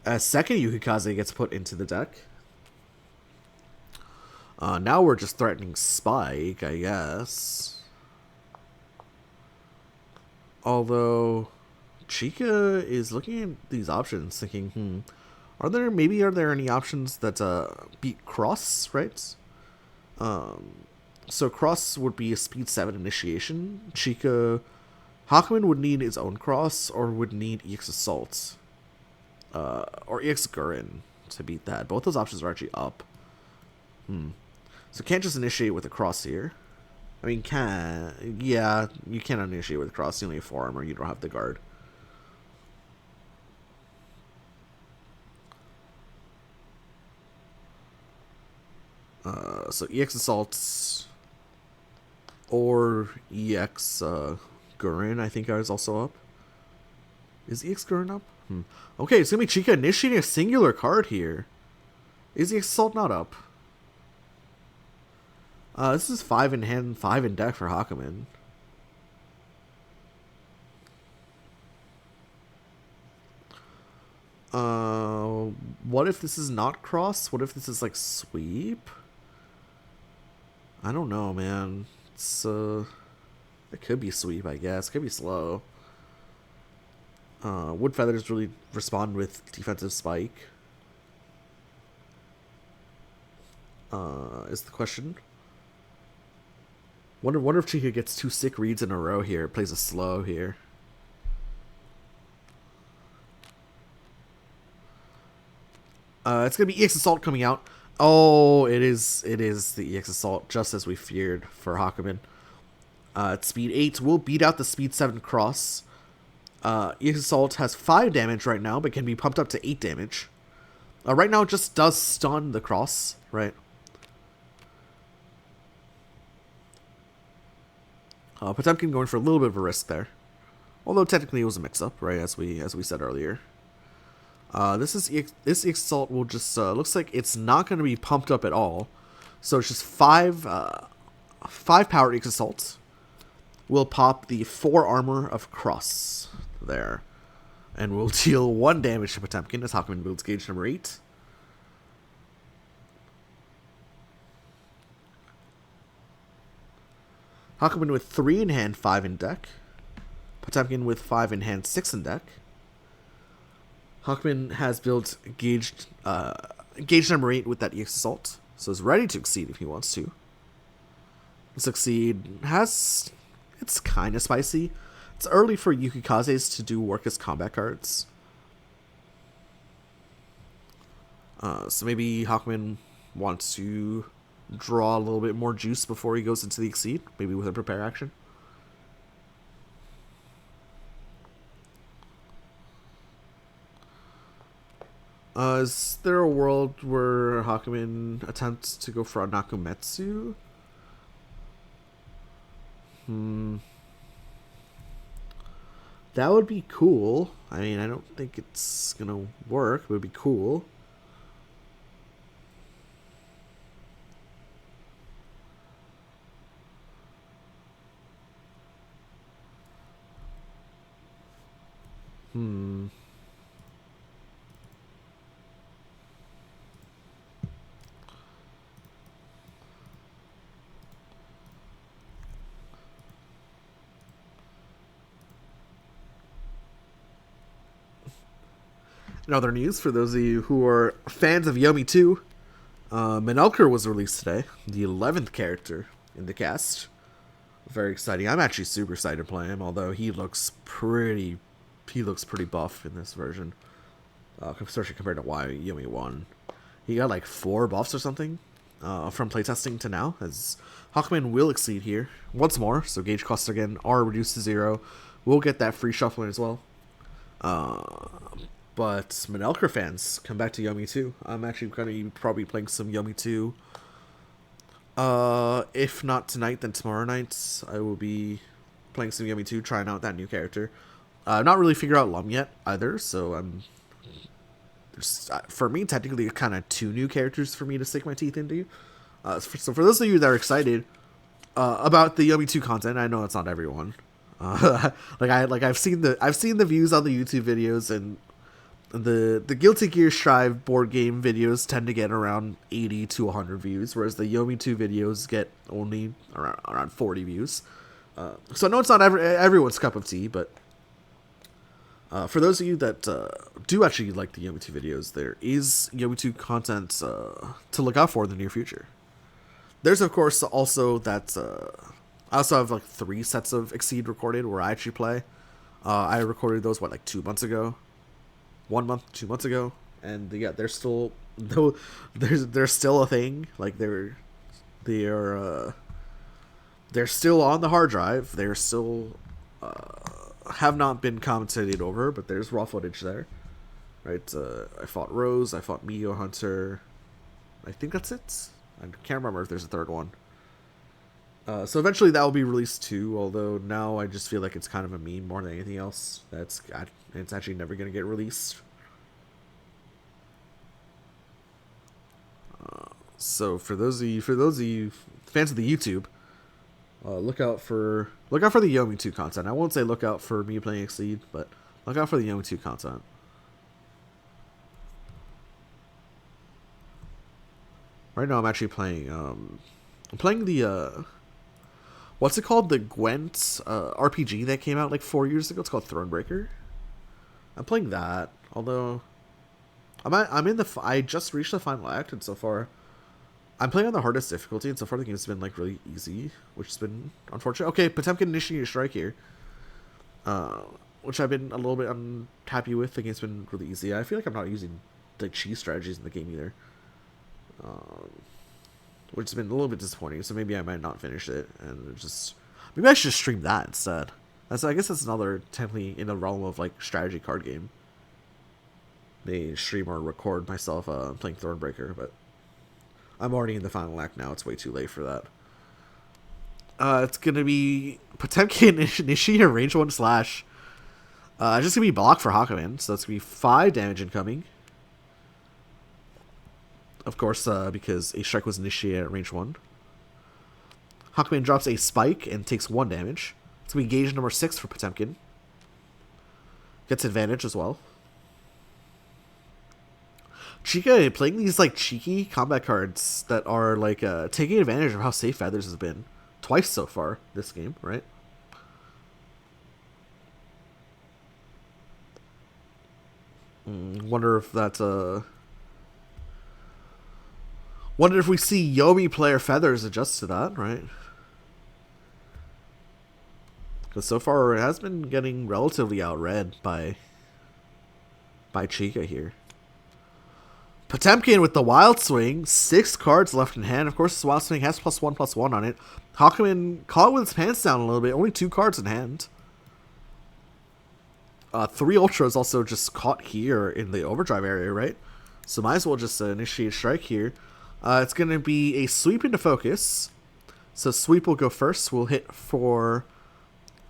A second Yukikaze gets put into the deck. Now we're just threatening Spike, I guess. Although Chykka is looking at these options, thinking, are there any options that beat Cross, right? So Cross would be a speed 7 initiation. Hawkman would need his own Cross, or would need EX Assault, or EX Gurren to beat that. Both those options are actually up. So can't just initiate with a Cross here. I mean, yeah, you cannot initiate with Cross. You only have 4 armor. You don't have the guard. So EX Assaults or EX Gurren, I think, is also up. Is EX Gurren up? Okay, it's going to be Chykka initiating a singular card here. Is EX Assault not up? This is 5 in hand, 5 in deck for Hawkman. What if this is not Cross? What if this is like Sweep? I don't know, man. It's it could be Sweep, I guess. It could be slow. Would Feathers really respond with defensive Spike? Is the question. Wonder if Chykka gets 2 sick reads in a row here. Plays a slow here. It's gonna be EX Assault coming out. Oh, it is the EX Assault, just as we feared for Hawkman. At speed 8 will beat out the speed 7 Cross. EX Assault has 5 damage right now, but can be pumped up to 8 damage. Right now it just does stun the Cross, right? Potemkin going for a little bit of a risk there. Although technically it was a mix-up, right, as we said earlier. This EX Assault will just, looks like it's not going to be pumped up at all. So it's just 5 power EX Assaults. We'll pop the 4 armor of Cross there. And we'll deal 1 damage to Potemkin as Hawkman builds gauge number 8. Hawkman with 3 in hand, 5 in deck. Potemkin with 5 in hand, 6 in deck. Hawkman has built gauge number 8 with that EX Assault, so is ready to succeed if he wants to. Succeed it's kind of spicy. It's early for Yukikazes to do work as combat cards. So maybe Hawkman wants to draw a little bit more juice before he goes into the Exceed, maybe with a prepare action. Is there a world where Hawkman attempts to go for a Nakumetsu? That would be cool. I mean, I don't think it's gonna work, but it'd be cool. In other news, for those of you who are fans of Yomi 2, Minelker was released today, the 11th character in the cast. Very exciting. I'm actually super excited to play him, although he looks pretty buff in this version, especially compared to why Yomi 1. He got like 4 buffs or something from playtesting to now, as Hawkman will exceed here once more, so gauge costs again are reduced to 0. We'll get that free shuffling as well. But Minelker fans, come back to Yomi 2. I'm actually going to be probably playing some Yomi 2. If not tonight, then tomorrow night. I will be playing some Yomi 2, trying out that new character. I've not really figured out Lum yet either, so for me, technically, kind of 2 new characters for me to sink my teeth into. So for those of you that are excited about the Yomi 2 content, I know it's not everyone. I've seen the views on the YouTube videos, and the Guilty Gear Strive board game videos tend to get around 80 to 100 views, whereas the Yomi 2 videos get only around 40 views. So I know it's not everyone's cup of tea, but for those of you that do actually like the Yomi 2 videos, there is Yomi 2 content to look out for in the near future. There's, of course, also that I also have like 3 sets of Exceed recorded where I actually play. I recorded those, like 2 months ago? 1 month, 2 months ago, and yeah, they're still still a thing. Like they're still on the hard drive. They're still have not been commentated over, but there's raw footage there. Right? I fought Rose. I fought Mio Hunter. I think that's it. I can't remember if there's a third one. So eventually that will be released too, although now I just feel like it's kind of a meme more than anything else. It's actually never going to get released. So for those of you fans of the YouTube, look out for the Yomi 2 content. I won't say look out for me playing Exceed, but look out for the Yomi 2 content. Right now I'm actually playing the what's it called? The Gwent RPG that came out like 4 years ago. It's called Thronebreaker. I'm playing that, although I just reached the final act, and so far I'm playing on the hardest difficulty, and so far the game's been like really easy, which has been unfortunate. Okay, Potemkin initiated a strike here, which I've been a little bit unhappy with. The game's been really easy. I feel like I'm not using the cheese strategies in the game either, which has been a little bit disappointing. So maybe I might not finish it, and maybe I should just stream that instead. I guess that's another technically in the realm of like strategy card game. They stream or record myself playing Thronebreaker, but I'm already in the final act now. It's way too late for that. It's gonna be Potemkin initiate range 1 slash. Just gonna be block for Hakumen, so that's gonna be 5 damage incoming. Of course, because a strike was initiated at range 1. Hakumen drops a spike and takes 1 damage. It's gonna be gauge number 6 for Potemkin. Gets advantage as well. Chykka playing these like cheeky combat cards that are like taking advantage of how safe Feathers has been twice so far this game, right? Wonder if that's wonder if we see Yomi player Feathers adjust to that, right? Because so far it has been getting relatively outread by Chykka here. Potemkin with the Wild Swing, 6 cards left in hand. Of course, this Wild Swing has +1/+1 on it. Hakumen caught with his pants down a little bit, only 2 cards in hand. 3 Ultras also just caught here in the overdrive area, right? So might as well just initiate strike here. It's going to be a sweep into focus. So sweep will go first. We'll hit for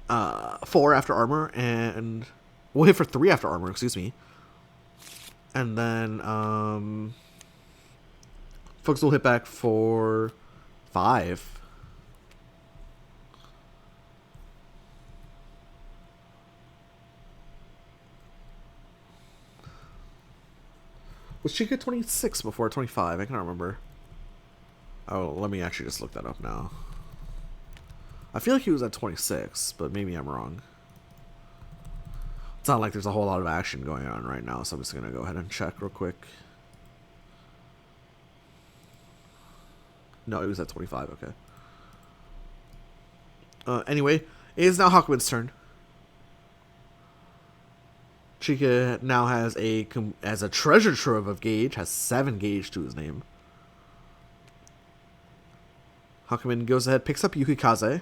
4 after armor, and we'll hit for 3 after armor. Excuse me. And then folks will hit back for 5. Was Chykka 26 before 25? I can't remember. Oh, let me actually just look that up now. I feel like he was at 26, but maybe I'm wrong. It's not like there's a whole lot of action going on right now, so I'm just going to go ahead and check real quick. No, he was at 25, okay. Anyway, it is now Hakumen's turn. Chykka now has a treasure trove of gauge, has 7 gauge to his name. Hakumen goes ahead, picks up Yukikaze.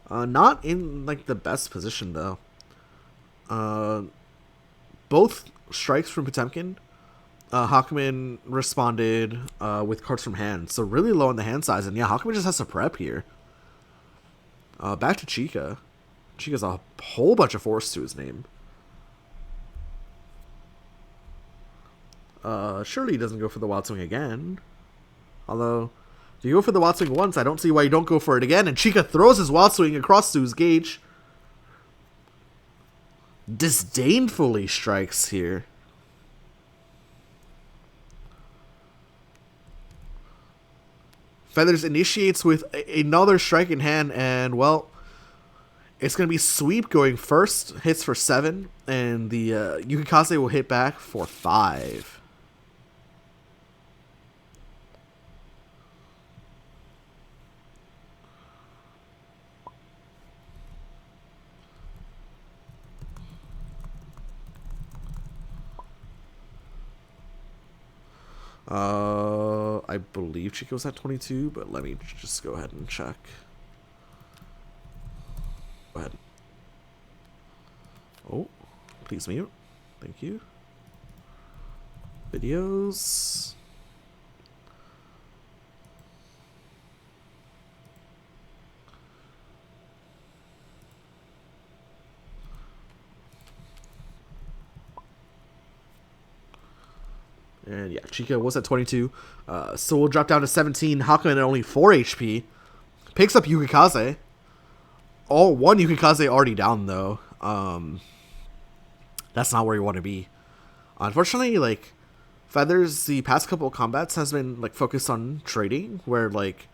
Not in like the best position though. Both strikes from Potemkin. Hakumen responded with cards from hand, so really low on the hand size, and yeah, Hakumen just has to prep here. Back to Chykka. Chika's a whole bunch of force to his name. Surely he doesn't go for the wild swing again. Although, if you go for the wild swing once, I don't see why you don't go for it again. And Chykka throws his wild swing across to his gauge. Disdainfully strikes here. Feathers initiates with another strike in hand, and well, it's going to be sweep going first, hits for 7, and the Yukikaze will hit back for 5. I believe Chykka was at 22, but let me just go ahead and check. Go ahead. Oh, please mute. Thank you. Videos. And yeah, Chykka was at 22. So we'll drop down to 17. Hakumen at only 4 HP. Picks up Yukikaze. One Yukikaze already down, though. That's not where you want to be. Unfortunately, like, Feathers, the past couple of combats has been, like, focused on trading. Where, like,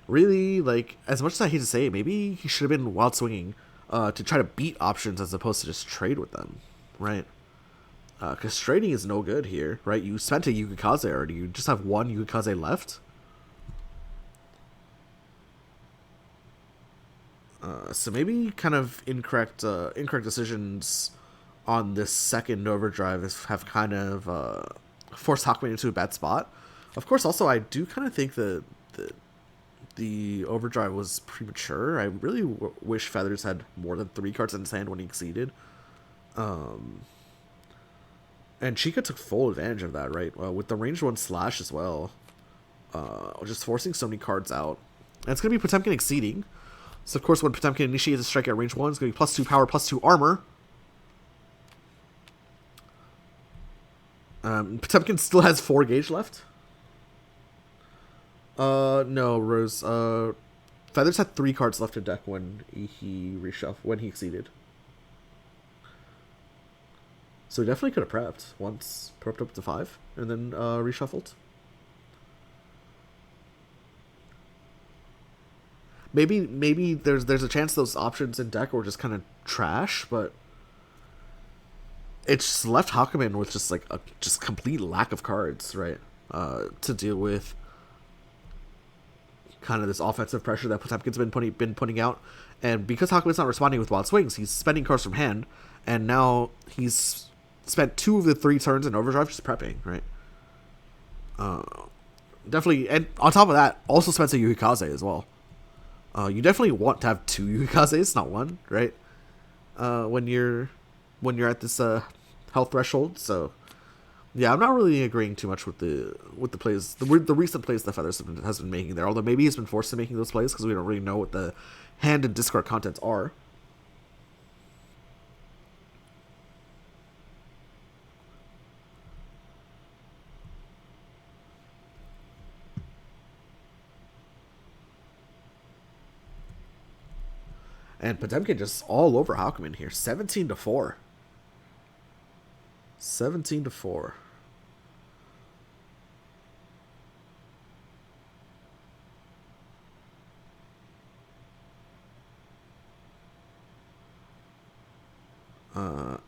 really, like, as much as I hate to say it, maybe he should have been wild swinging to try to beat options as opposed to just trade with them. Right? Because trading is no good here, right? You spent a Yukikaze already. You just have 1 Yukikaze left. So maybe kind of incorrect decisions on this second overdrive have kind of forced Hakumen into a bad spot. Of course, also, I do kind of think that the overdrive was premature. I really wish Feathers had more than 3 cards in his hand when he exceeded. And Chykka took full advantage of that, right? With the ranged 1 slash as well. Just forcing so many cards out. And it's going to be Potemkin exceeding. So, of course, when Potemkin initiates a strike at range 1, it's going to be +2 power, +2 armor. Potemkin still has 4 gauge left. No, Rose. Feathers had 3 cards left in deck when he exceeded. So he definitely could have prepped once, prepped up to 5, and then reshuffled. Maybe there's a chance those options in deck were just kind of trash, but it's left Hakumen with just like a complete lack of cards, right? To deal with kind of this offensive pressure that Potemkin's been putting out, and because Hakumen's not responding with wild swings, he's spending cards from hand, and now he's spent 2 of the 3 turns in overdrive just prepping, right? Definitely, and on top of that, also spent a Yukikaze as well. You definitely want to have 2 Yukikazes, not 1, right? When you're at this health threshold. So Yeah, I'm not really agreeing too much with the plays, the recent plays that Feathers has been making there. Although maybe he's been forced to making those plays because we don't really know what the hand and discard contents are. And Potemkin just all over Hawkman here, 17-4. 17-4.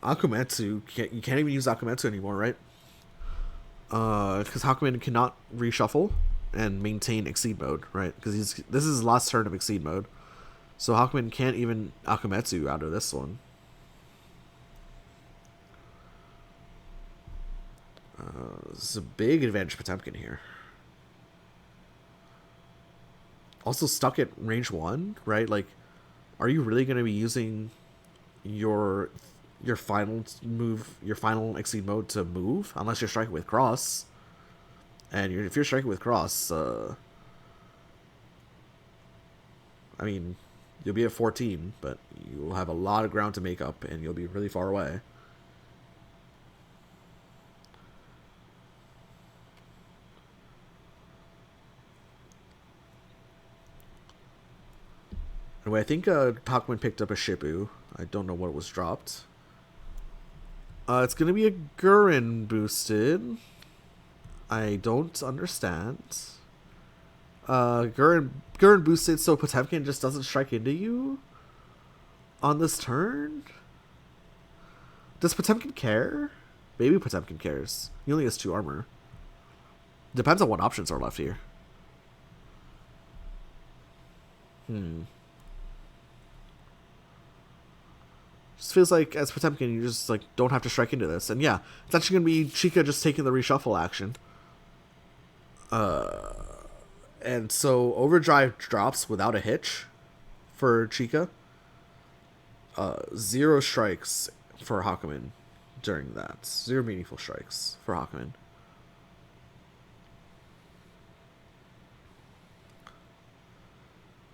Akumetsu, you can't even use Akumetsu anymore, right? Because Hawkman cannot reshuffle and maintain Exceed mode, right? Because this is his last turn of Exceed mode. So Hawkman can't even Akumetsu out of this one. This is a big advantage Potemkin here. Also stuck at range 1, right? Like, are you really going to be using your final move, your final Exceed mode to move? Unless you're striking with Cross. And if you're striking with Cross, I mean, you'll be at 14, but you'll have a lot of ground to make up, and you'll be really far away. Anyway, I think Hawkman picked up a Shibu. I don't know what was dropped. It's going to be a Gurren boosted. I don't understand. Gurren boosted so Potemkin just doesn't strike into you on this turn? Does Potemkin care? Maybe Potemkin cares. He only has 2 armor. Depends on what options are left here. Just feels like as Potemkin you just like don't have to strike into this. And yeah, it's actually gonna be Chykka just taking the reshuffle action. And so Overdrive drops without a hitch for Chykka. 0 strikes for Hawkman during that. 0 meaningful strikes for Hawkman.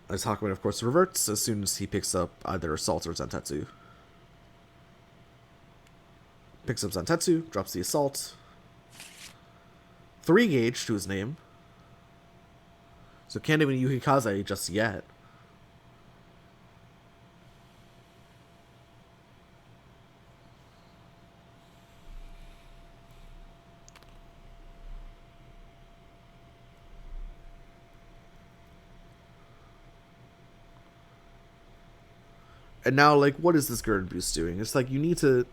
As Hawkman, of course, reverts as soon as he picks up either Assault or Zantetsu. Picks up Zantetsu, drops the Assault. 3 gauge to his name. So can't even Yukikaze just yet. And now, like, what is this Gurren boost doing? It's like you need to,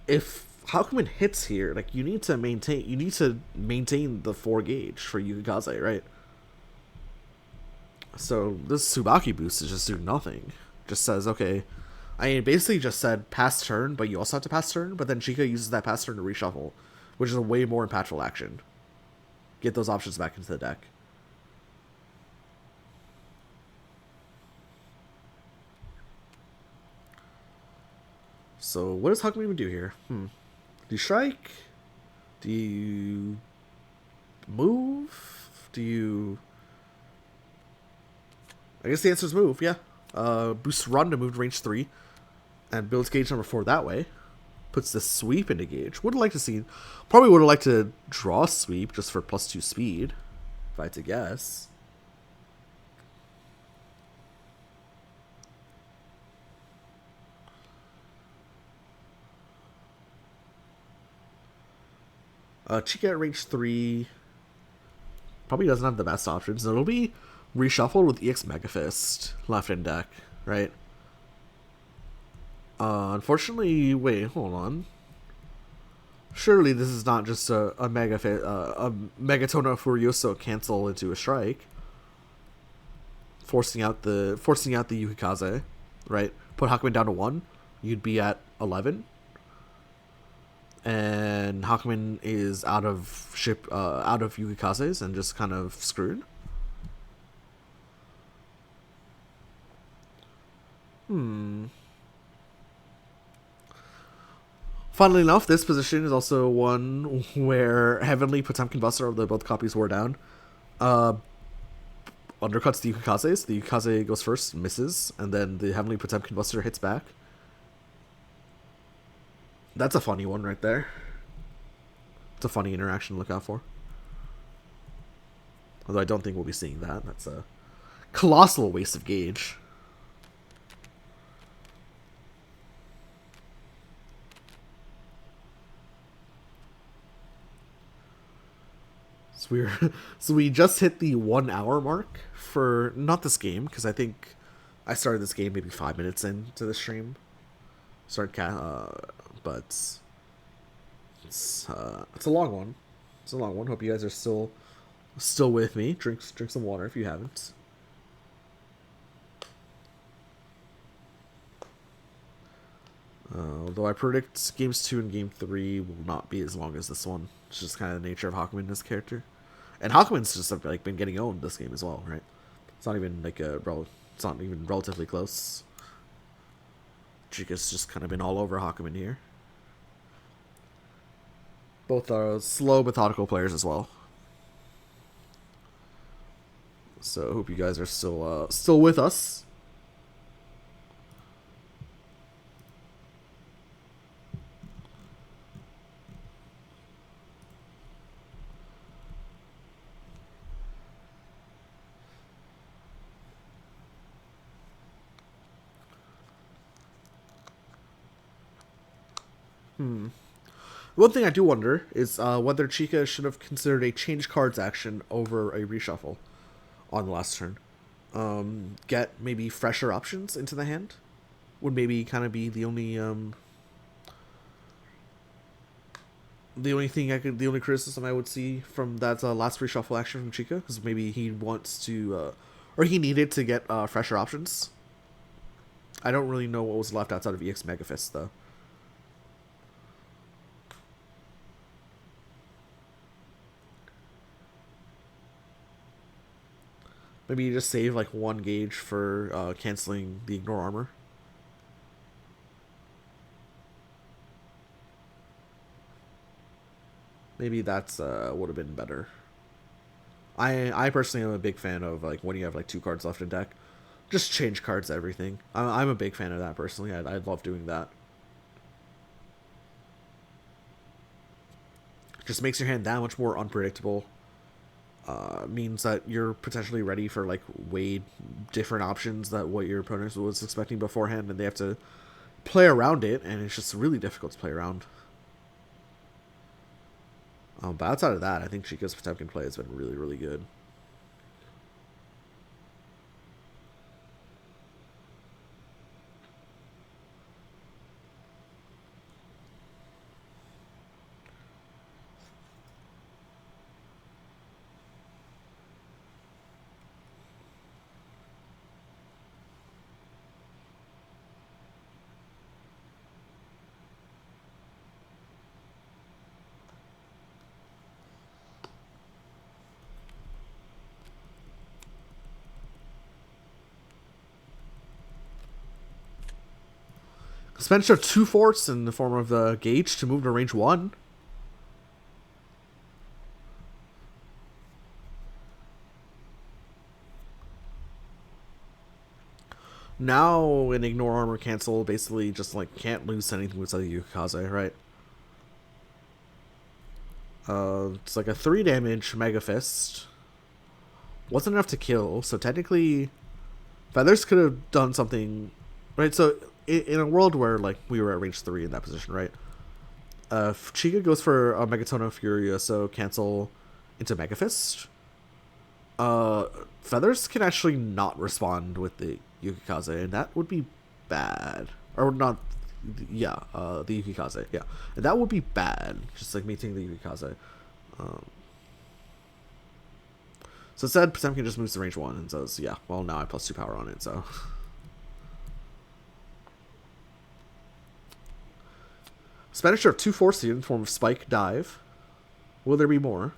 if Hawkman hits here, like you need to maintain the 4 gauge for Yukikaze, right? So this Tsubaki boost is just doing nothing. Just says, okay, I mean, basically just said pass turn, but you also have to pass turn. But then Chykka uses that pass turn to reshuffle, which is a way more impactful action. Get those options back into the deck. So what does Hawkman even do here? Do you strike? Do you move? Do you... I guess the answer is move, yeah. Boosts run to move to range 3. And builds gauge number 4 that way. Puts the sweep into gauge. Would have liked to see... Probably would have liked to draw sweep just for +2 speed. If I had to guess. Chykka at range 3 probably doesn't have the best options. It'll be reshuffled with EX Mega Fist left in deck, right? Unfortunately, wait, hold on. Surely this is not just a Megatona Furioso cancel into a strike, forcing out the Yukikaze, right? Put Hawkman down to 1, you'd be at 11. And Hawkman is out of Yukikaze's and just kind of screwed. Funnily enough, this position is also one where Heavenly Potemkin Buster, although both copies wore down, uh, undercuts the Yukikaze. So the Yukikaze goes first, misses, and then the Heavenly Potemkin Buster hits back. That's a funny one right there. It's a funny interaction to look out for. Although I don't think we'll be seeing that. That's a colossal waste of gauge. So we just hit the 1 hour mark for not this game, because I think I started this game maybe 5 minutes into the stream. But it's a long one. It's a long one. Hope you guys are still with me. Drink some water if you haven't. Although I predict games 2 and game 3 will not be as long as this one. It's just kind of the nature of Hakumen as a character. And Hakumen's just like been getting owned this game as well, right? It's not even like it's not even relatively close. Chykka's just kind of been all over Hakumen here. Both are slow, methodical players as well. So I hope you guys are still with us. One thing I do wonder is whether Chykka should have considered a change cards action over a reshuffle on the last turn. Get maybe fresher options into the hand would maybe kind of be the only the only criticism I would see from that last reshuffle action from Chykka, because maybe he wants to or he needed to get fresher options. I don't really know what was left outside of EX Megafist though. Maybe you just save like 1 gauge for canceling the ignore armor. Maybe that's would have been better. I personally am a big fan of like when you have like 2 cards left in deck, just change cards to everything. I'm a big fan of that personally. I love doing that. Just makes your hand that much more unpredictable. Means that you're potentially ready for like way different options that what your opponent was expecting beforehand, and they have to play around it, and it's just really difficult to play around. But outside of that, I think Chykka's Potemkin play has been really, really good. Expenditure of 2 forts in the form of the gauge to move to range 1. Now an ignore armor cancel basically just like can't lose anything with the Yukikaze, right? It's like a 3 damage Mega Fist. Wasn't enough to kill, so technically Feathers could have done something, right? So in a world where like we were at range 3 in that position, right? If Chykka goes for a Megaton Furioso cancel into Mega Fist, Feathers can actually not respond with the Yukikaze, and that would be bad. Or not, yeah, the Yukikaze, yeah. And that would be bad, just like maintaining the Yukikaze. So instead, Potemkin just moves to range 1 and says, yeah, well, now I plus 2 power on it, so. Expenditure of 2 force in form of Spike Dive. Will there be more?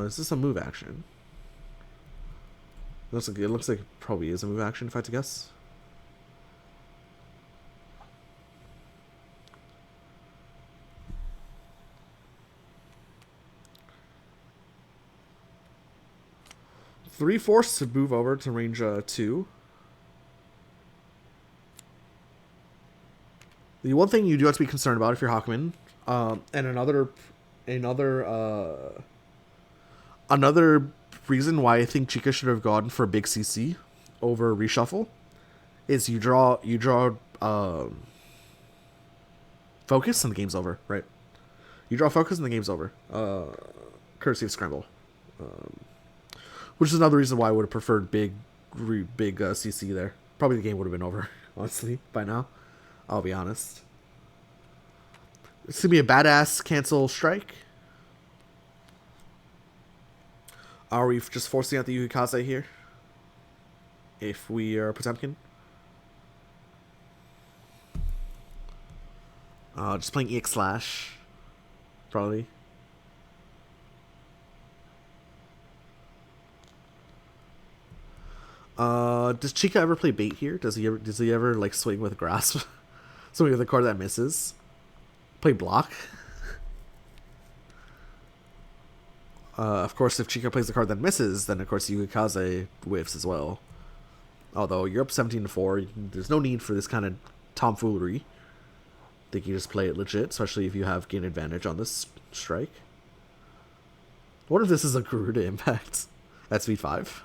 Is this a move action? It looks like it probably is a move action if I had to guess. 3 force to move over to range 2. The one thing you do have to be concerned about if you're Hawkman, and another reason why I think Chykka should have gone for big CC over reshuffle is you draw focus and the game's over, right? You draw focus and the game's over. Courtesy of Scramble. Which is another reason why I would have preferred big CC there. Probably the game would have been over, honestly, by now. I'll be honest. It's going to be a badass cancel strike. Are we just forcing out the Yukikaze here? If we are Potemkin? Just playing EX Slash. Probably. Does Chykka ever play bait here? Does he ever like swing with grasp? Swing with a card that misses? Play block? Of course, if Chykka plays the card that misses, then of course Yukikaze whiffs as well. Although you're up 17-4, there's no need for this kind of tomfoolery. I think you just play it legit, especially if you have gain advantage on this strike. What if this is a Garuda impact at speed 5?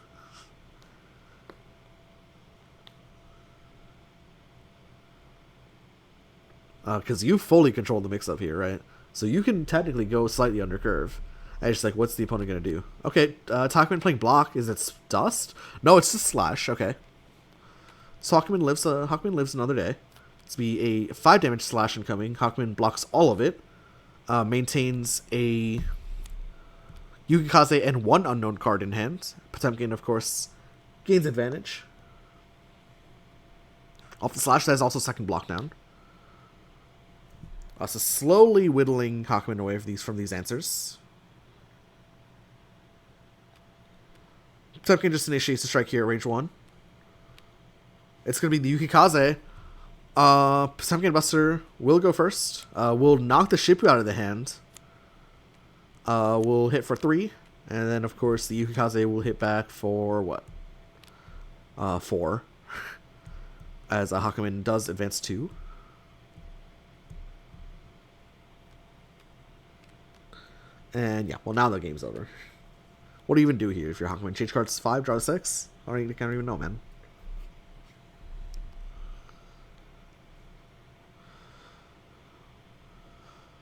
Because you fully control the mix-up here, right? So you can technically go slightly under curve. And it's like, what's the opponent going to do? Okay, Hawkman playing block. Is it dust? No, it's just slash. Okay. So Hawkman lives another day. It's be a 5 damage slash incoming. Hawkman blocks all of it. Maintains a Yukikaze and 1 unknown card in hand. Potemkin, of course, gains advantage. Off the slash, that is also second block down. So slowly whittling Hawkman away from these answers. Potemkin just initiates the strike here at range 1. It's going to be the Yukikaze. Potemkin Buster will go first. Will knock the Shippu out of the hand. Will hit for 3. And then, of course, the Yukikaze will hit back for what? 4. As Hawkman does advance 2. And yeah, well, now the game's over. What do you even do here if you're Hawkman? Change cards 5, draw 6? I don't even know, man.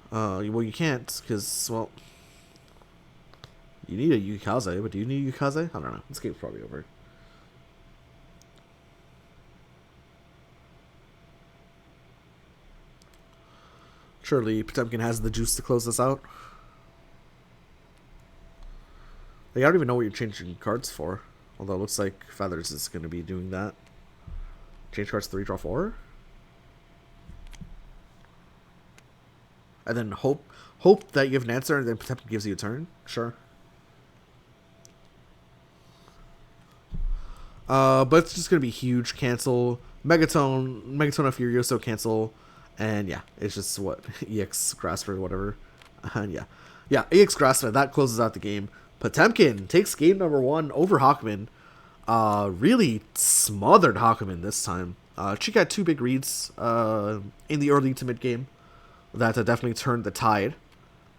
Well, you can't, because, well, you need a Yukikaze, but do you need a Yukikaze? I don't know. This game's probably over. Surely Potemkin has the juice to close this out. I don't even know what you're changing cards for. Although it looks like Feathers is going to be doing that. Change cards 3, draw 4. And then hope that you have an answer and then Potemkin gives you a turn. Sure. But it's just going to be huge. Cancel. Megatone of Furioso cancel. And yeah, it's just what? EX Grasp or whatever. And yeah. Yeah, EX Grasp, that closes out the game. Potemkin takes game number 1 over Hawkman. Really smothered Hawkman this time. Chykka had 2 big reads in the early to mid game that definitely turned the tide,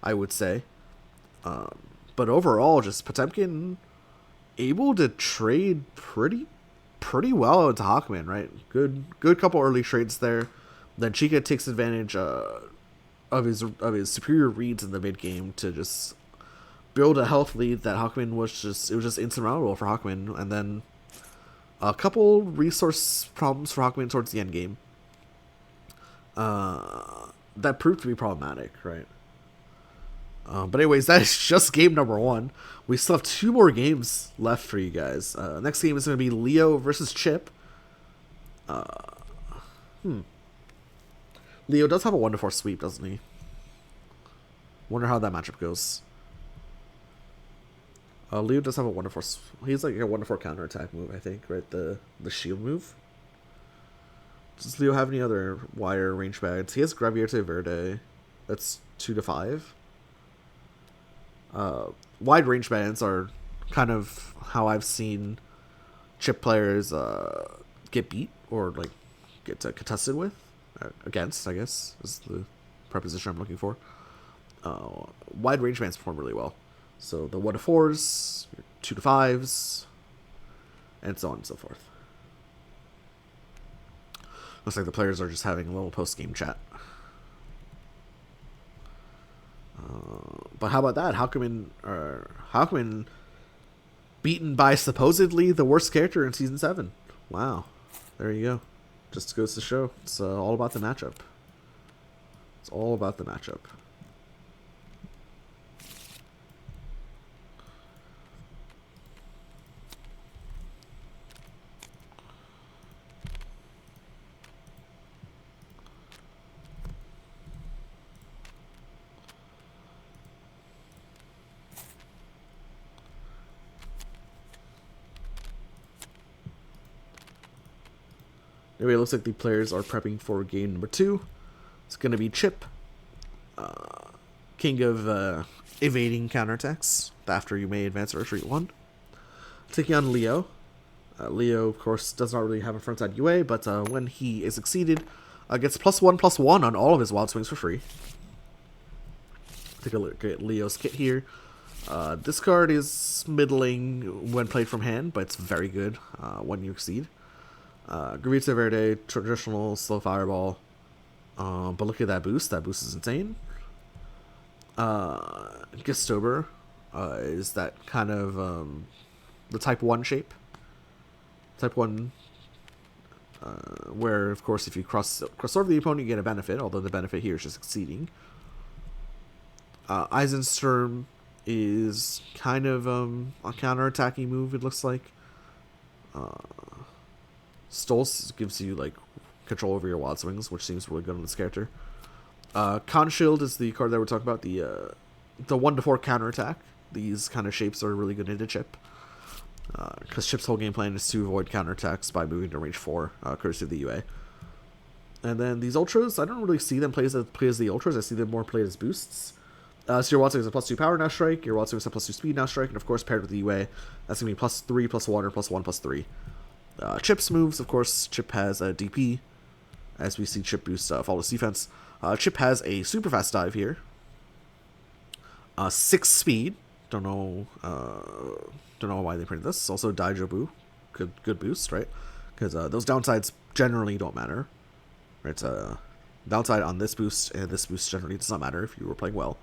I would say. But overall, just Potemkin able to trade pretty well into Hawkman, right? Good couple early trades there. Then Chykka takes advantage of his superior reads in the mid game to just build a health lead that Hawkman was just insurmountable for Hawkman, and then a couple resource problems for Hawkman towards the end game. That proved to be problematic, right? But anyways, that is just game number 1. We still have 2 more games left for you guys. Next game is going to be Leo versus Chip. Leo does have a 1-4 sweep, doesn't he? Wonder how that matchup goes. Leo does have a 1-4. He's like a 1-4 counterattack move, I think, right? The shield move. Does Leo have any other wire range bags? He has Gravierte Verde. That's 2-5. Wide range bands are kind of how I've seen chip players get beat or like get contested with against, I guess is the preposition I'm looking for. Wide range bands perform really well. So the 1 to 4s, 2 to 5s, and so on and so forth. Looks like the players are just having a little post-game chat. But how about that? How come in beaten by supposedly the worst character in Season 7? Wow. There you go. Just goes to show. It's all about the matchup. It's all about the matchup. Anyway, it looks like the players are prepping for game number 2. It's going to be Chip, king of evading counterattacks after you may advance or retreat 1. Taking on Leo. Leo, of course, does not really have a frontside UA, but when he is exceeded, gets +1/+1 on all of his wild swings for free. Take a look at Leo's kit here. This card is middling when played from hand, but it's very good when you exceed. Gravita Verde, traditional slow fireball. But look at that boost. That boost is insane. Gistober is that kind of the type 1 shape. Type 1, where, of course, if you cross over the opponent, you get a benefit, although the benefit here is just exceeding. Eisensturm is kind of a counter-attacking move, it looks like. Stolz gives you like control over your wild swings, which seems really good on this character. Conshield is the card that we're talking about, the 1 to 4 counterattack. These kind of shapes are really good into Chip. Because Chip's whole game plan is to avoid counterattacks by moving to range 4, courtesy of the UA. And then these Ultras, I don't really see them play as the Ultras, I see them more played as boosts. So your wild swing is a +2 power now strike, your wild swing is a +2 speed now strike, and of course paired with the UA, that's going to be +3/+1 or +1/+3. Chip's moves, of course, Chip has a DP, as we see Chip boost Flawless Defense. Chip has a super fast dive here. 6 speed. Don't know why they printed this. Also Daijobu, good boost, right? Because those downsides generally don't matter, right? Downside on this boost and this boost generally does not matter if you were playing well.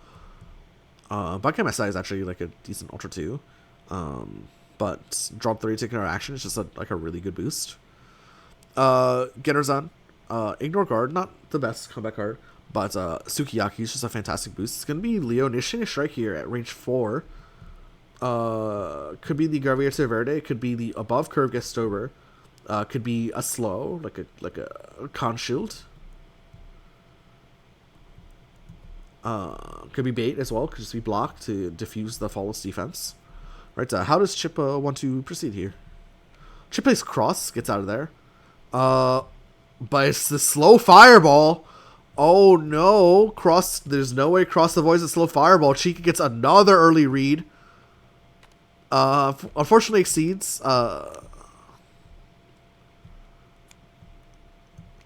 Bankai Mesai is actually like a decent Ultra too. But drop 3 taking our action is just a really good boost. Generzan, Ignore Guard, not the best combat card, but Sukiyaki is just a fantastic boost. It's going to be Leo initiating a strike here at range 4. Could be the Gravita Verde, could be the above curve Gestober, could be a slow, like a Conshield. Could be bait as well, could just be blocked to diffuse the Flawless Defense. Right, how does Chip want to proceed here? Chip plays Cross, gets out of there. But it's the slow fireball. Oh no, Cross, there's no way Cross avoids the slow fireball. Chykka gets another early read. Unfortunately exceeds. And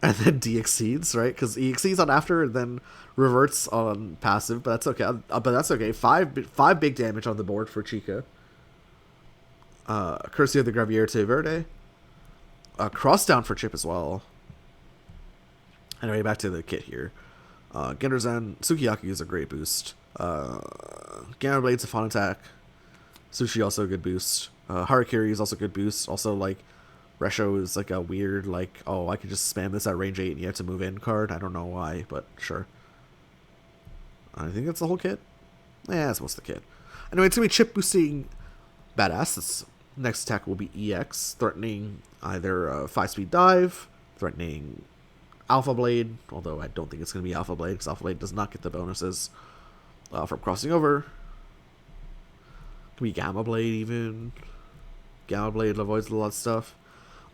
then D exceeds, right? Because he exceeds on after and then reverts on passive, but that's okay. Five big damage on the board for Chykka. Courtesy of the Gravita Verde. Cross down for Chip as well. Anyway, back to the kit here. Genderzan, Sukiyaki is a great boost. Gamma Blade's a fun attack. Sushi also a good boost. Harakiri is also a good boost. Also, like, Resho is like a weird, like, oh, I could just spam this at range 8 and you have to move in card. I don't know why, but sure. I think that's the whole kit. Yeah, that's most of the kit. Anyway, it's going to be Chip boosting Badass. This next attack will be EX, threatening either a 5-speed dive, threatening Alpha Blade, although I don't think it's going to be Alpha Blade, because Alpha Blade does not get the bonuses from crossing over. Could be Gamma Blade even. Gamma Blade avoids a lot of stuff.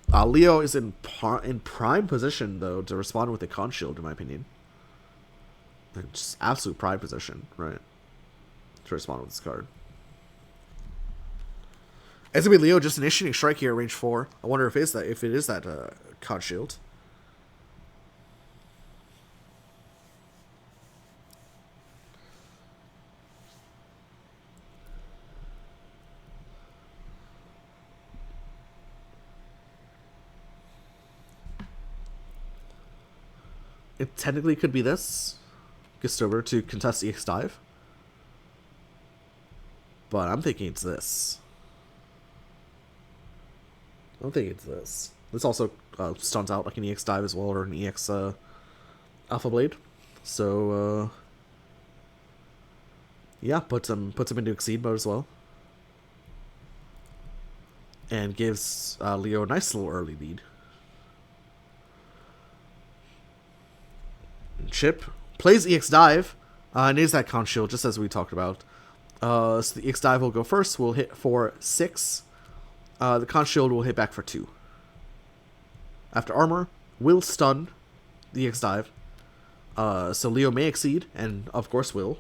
Leo is in prime position, though, to respond with a Conshield, in my opinion. Just absolute prime position, right? To respond with this card. It's gonna be Leo just initiating strike here at range 4. I wonder if it is that Cod Shield. It technically could be this. Gistover to contest EX dive. But I'm thinking it's this. I'm thinking it's this. This also stuns out like an EX dive as well, or an EX Alpha Blade. So yeah, puts him into Exceed mode as well. And gives Leo a nice little early lead. Chip plays EX Dive, and is that Con Shield, just as we talked about. So the EX Dive will go first, will hit for 6. The Con Shield will hit back for 2. After Armor, will stun the EX Dive. So Leo may exceed, and of course will.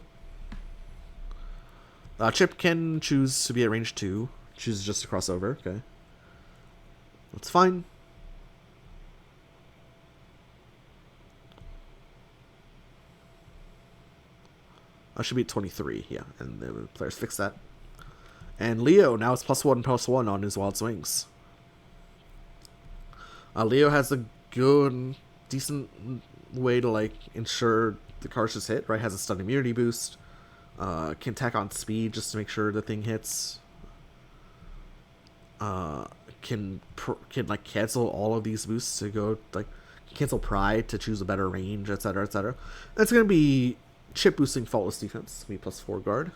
Chip can choose to be at range 2. Chooses just to cross over, okay. That's fine. I should be at 23, yeah, and the players fix that. And Leo now is +1/+1 on his Wild Swings. Leo has a good, decent way to like ensure the cards just hit, right? Has a stun immunity boost. Can tack on speed just to make sure the thing hits. Can like cancel all of these boosts to go like cancel Pride to choose a better range, etc., etc. That's gonna be Chip boosting Faultless Defense, me +4 guard.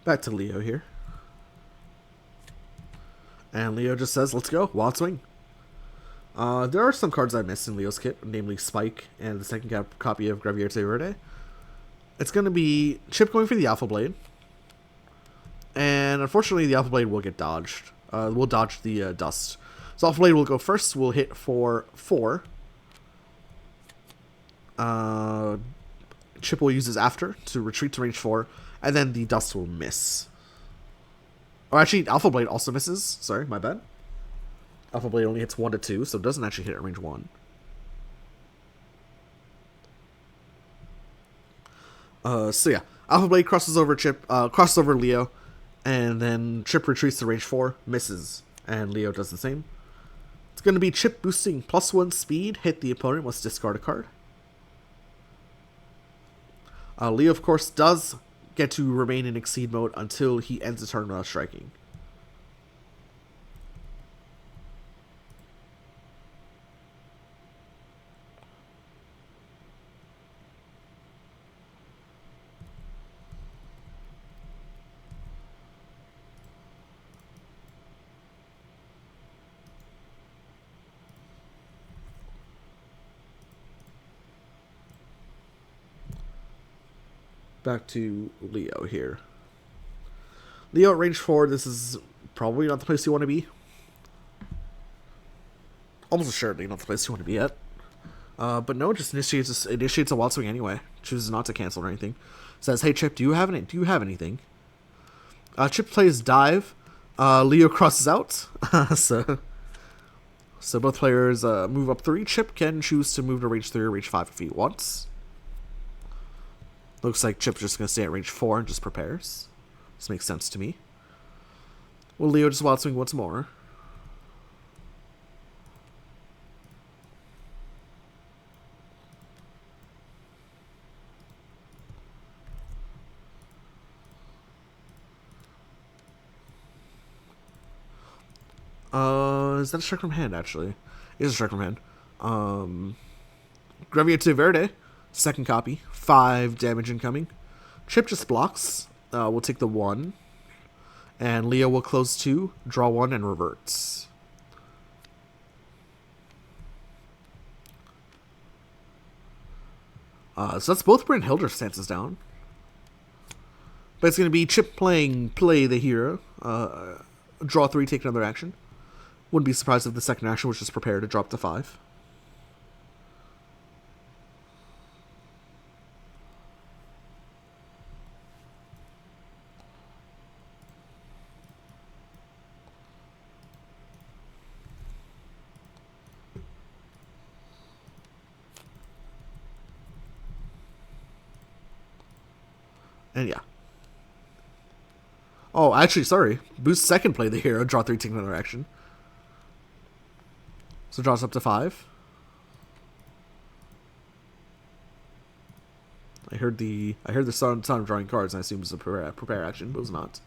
Back to Leo here. And Leo just says, let's go, Wild Swing. There are some cards I missed in Leo's kit, namely Spike and the second copy of EPT6 Verde. It's going to be Chip going for the Alpha Blade. And unfortunately, the Alpha Blade will get dodged. We'll dodge the Dust. So Alpha Blade will go first. We'll hit for 4. Chip will use his After to retreat to range 4. And then the Dust will miss. Oh, actually, Alpha Blade also misses. Sorry, my bad. Alpha Blade only hits 1 to 2, so it doesn't actually hit at range 1. So yeah, Alpha Blade crosses over Chip, crosses over Leo, and then Chip retreats to range 4, misses, and Leo does the same. It's going to be Chip boosting +1 speed, hit the opponent, must discard a card. Leo, of course, does get to remain in Exceed mode until he ends the turn without striking. Back to Leo here. Leo at range 4, this is probably not the place you want to be. Almost assuredly not the place you want to be at. But no, just initiates a Wild Swing anyway. Chooses not to cancel or anything. Says, hey Chip, do you have anything? Chip plays Dive. Leo crosses out. So both players move up 3. Chip can choose to move to range 3 or range 5 if he wants. Looks like Chip's just going to stay at range 4 and just prepares. This makes sense to me. Will Leo just Wild Swing once more? Is that a strike from hand, actually? It is a strike from hand. EPT6 Verde. Second copy. 5 damage incoming. Chip just blocks. We'll take the 1. And Leo will close 2, draw 1, and reverts. So that's both Brynhildr stances down. But it's going to be Chip playing Play the Hero. Draw 3, take another action. Wouldn't be surprised if the second action was just prepare to drop to 5. And yeah. Oh, actually, sorry. Boost second Play the Hero, draw 3, take another action. So draws up to 5. I heard the sound of drawing cards, and I assumed it was a prepare action, but it was not.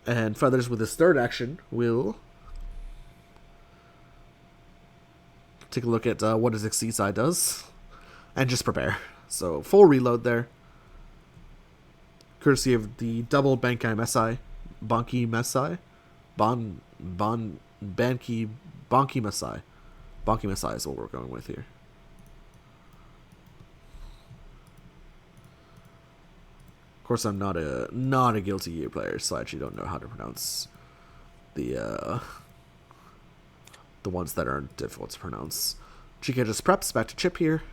And Feathers with his third action will take a look at what his Exceed side does, and just prepare. So full reload there. Courtesy of the double Bankai Messai, Bonky Messai, Bonky Messai. Bonky Messai is what we're going with here. Of course, I'm not a Guilty Gear player, so I actually don't know how to pronounce the ones that are difficult to pronounce. Chykka just preps back to Chip here.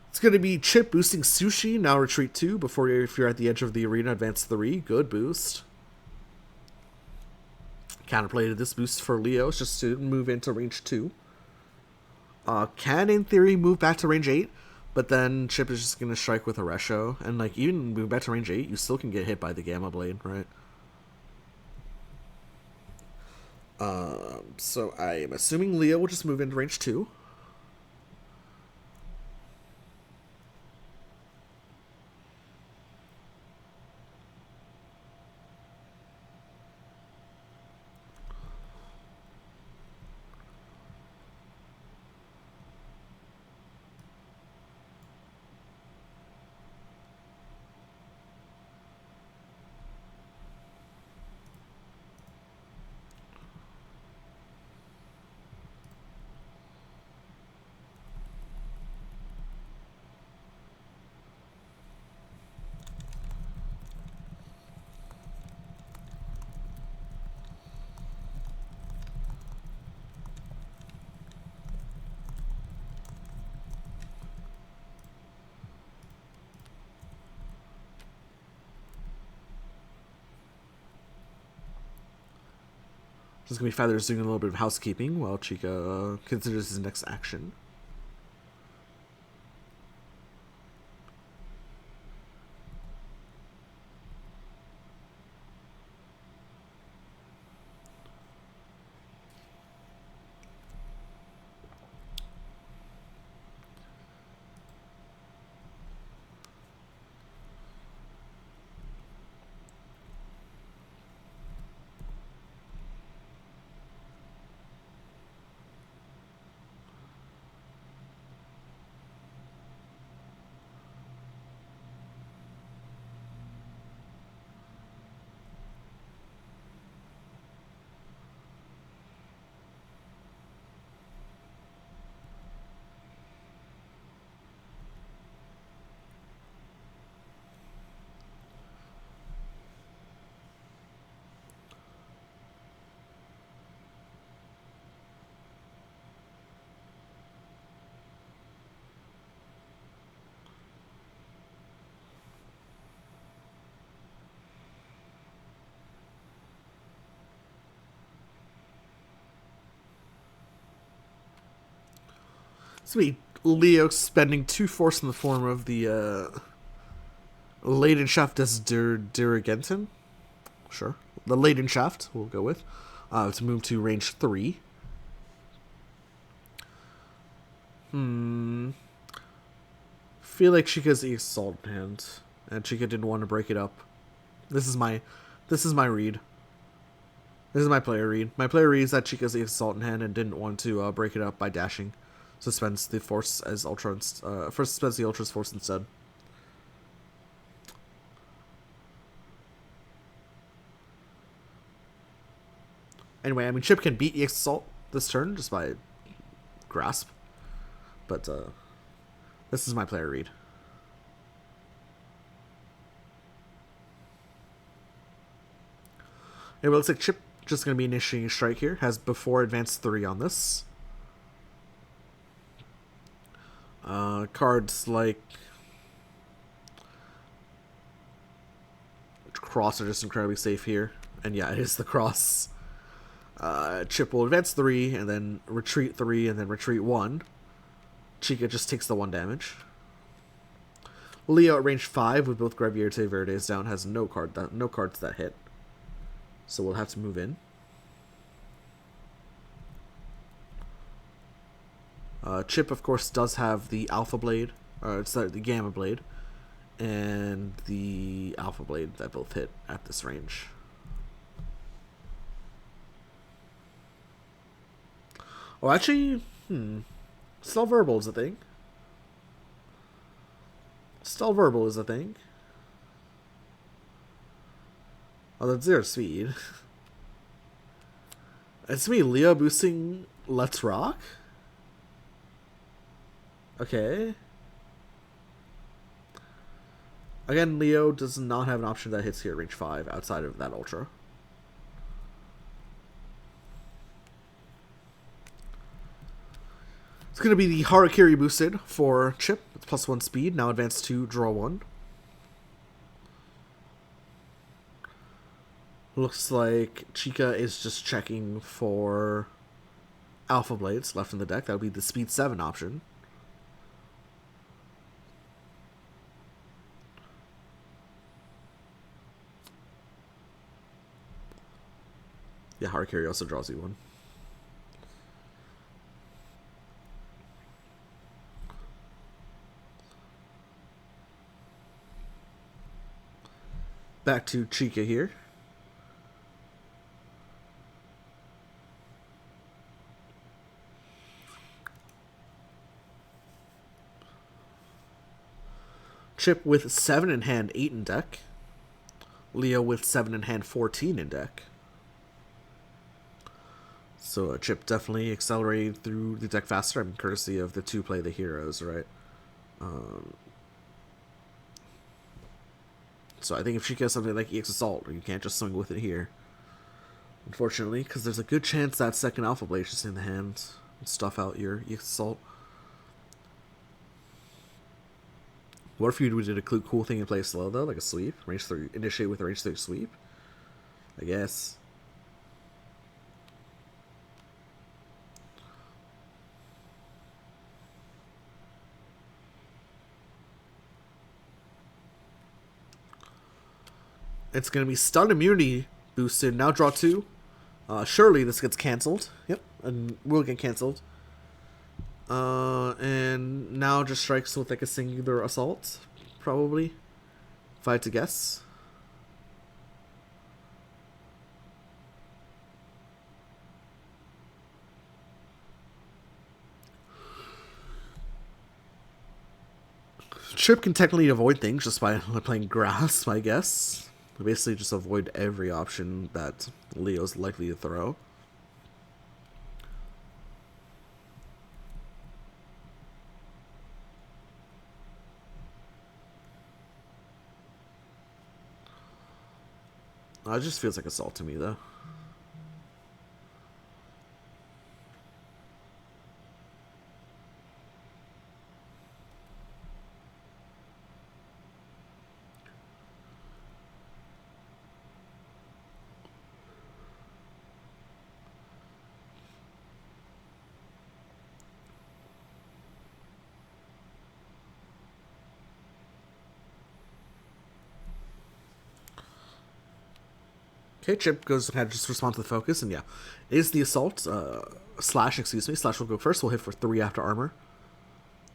It's going to be Chip boosting Sushi, now retreat 2, before if you're at the edge of the arena, advance 3. Good boost. Counterplayed this boost for Leo, it's just to move into range 2. Can, in theory, move back to range 8, but then Chip is just going to strike with a Resho, and like even move back to range 8, you still can get hit by the Gamma Blade, right? So I am assuming Leo will just move into range 2. Just going to be Feathers doing a little bit of housekeeping while Chykka considers his next action. So we Leo spending 2 force in the form of the Leidenschaft des Dirigentin. Sure. The Leidenschaft, we'll go with. To move to range 3. Feel like Chykka's the Assault hand. And Chykka didn't want to break it up. This is my read. This is my player read. My player read is that Chykka's the Assault hand and didn't want to break it up by dashing. So spends the force as Ultra, first spends the Ultra's force instead. Anyway, I mean, Chip can beat EX Assault this turn just by Grasp. But this is my player read. It looks like Chip just going to be initiating a strike here. Has before advance 3 on this. Cards like Cross are just incredibly safe here. And yeah, it is the Cross. Chip will advance 3, and then retreat 3, and then retreat 1. Chykka just takes the 1 damage. Leo at range 5 with both Gravierte Verdes down has no cards that hit. So we'll have to move in. Chip, of course, does have the Alpha Blade, it's the Gamma Blade, and the Alpha Blade that both hit at this range. Oh, actually, Stealth Verbal is a thing. Stealth Verbal is a thing. Oh, that's 0 speed. It's me, Leo boosting Let's Rock? Okay. Again, Leo does not have an option that hits here at range 5 outside of that Ultra. It's going to be the Harakiri boosted for Chip. It's +1 speed. Now advance 2, draw 1. Looks like Chykka is just checking for Alpha Blades left in the deck. That would be the speed 7 option. Yeah, Harakiri also draws you one. Back to Chykka here. Chip with 7 in hand, 8 in deck. Leo with 7 in hand, 14 in deck. So Chip definitely accelerated through the deck faster, I mean, courtesy of the 2 play the heroes, right? So I think if Chykka has something like EX Assault, you can't just swing with it here. Unfortunately, because there's a good chance that second Alpha Blade is just in the hand and stuff out your EX Assault. What if you did a cool thing and play slow, though? Like a sweep? Range 3, initiate with a range 3 sweep? I guess. It's going to be stun immunity boosted. Now draw 2. Surely this gets cancelled. Yep, and will get cancelled. And now just strikes with like a singular assault, probably, if I had to guess. Chip can technically avoid things just by playing Grasp, I guess. Basically just avoid every option that Leo's likely to throw. It just feels like assault to me, though. Okay, Chip goes ahead, just respond to the focus, and yeah, is the assault, Slash will go first, will hit for 3 after armor.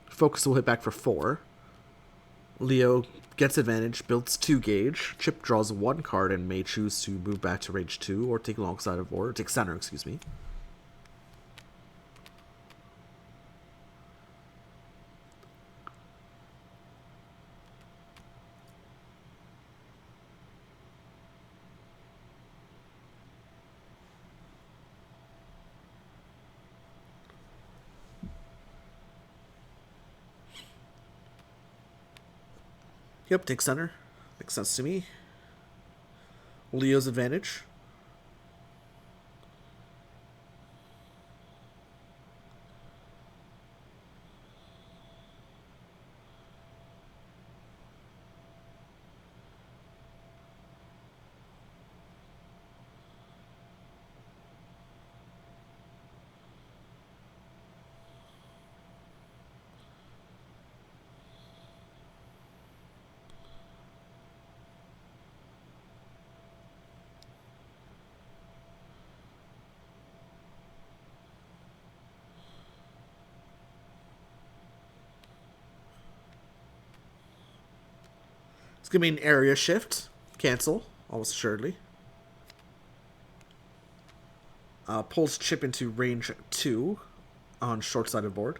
Focus will hit back for 4. Leo gets advantage, builds 2 gauge. Chip draws 1 card and may choose to move back to range 2 or take alongside of or take center, excuse me. Yep, take center. Makes sense to me. Leo's advantage. It's going to be an area shift. Cancel, almost assuredly. Pulls Chip into range 2 on short side of board.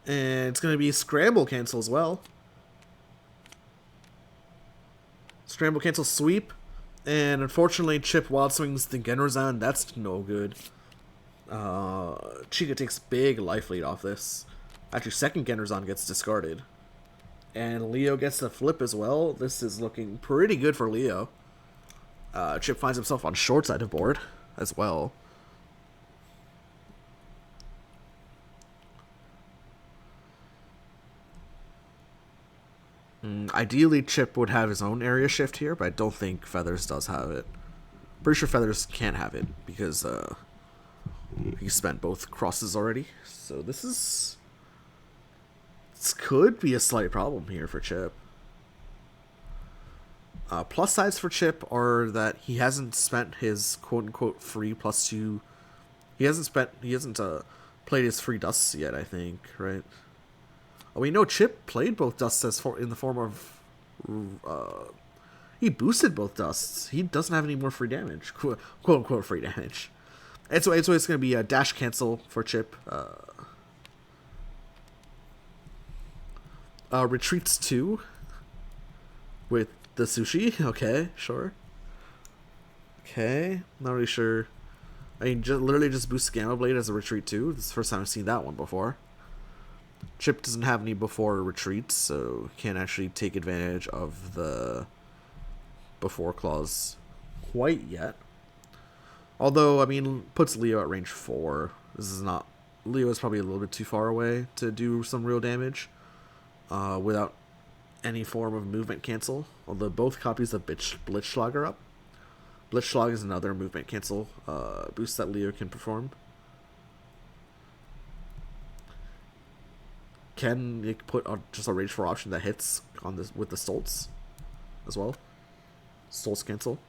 And it's going to be scramble cancel as well. Scramble cancel sweep. And unfortunately, Chip wild swings the Genrazan. That's no good. Chykka takes big life lead off this. Actually, second Genrazan gets discarded. And Leo gets the flip as well. This is looking pretty good for Leo. Chip finds himself on short side of board as well. Ideally, Chip would have his own area shift here, but I don't think Feathers does have it. Pretty sure Feathers can't have it because he spent both crosses already. So this could be a slight problem here for Chip. Plus sides for Chip are that he hasn't spent his quote-unquote free +2. He hasn't played his free dusts yet, I think, right? We know Chip played both dusts in the form of... he boosted both dusts. He doesn't have any more free damage. Quote-unquote free damage. And so it's going to be a dash cancel for Chip. Retreats 2 with the sushi. Okay, sure. Okay, not really sure. I mean, literally just boost Gamma Blade as a retreat 2. This is the first time I've seen that one before. Chip doesn't have any before retreats, so can't actually take advantage of the before clause quite yet. Although, I mean, puts Leo at range 4. This is not... Leo is probably a little bit too far away to do some real damage without any form of movement cancel. Although both copies of Blitzschlag are up. Blitzschlag is another movement cancel boost that Leo can perform. Can you put just a range 4 option that hits on this with the Stoltz as well? Stoltz cancel.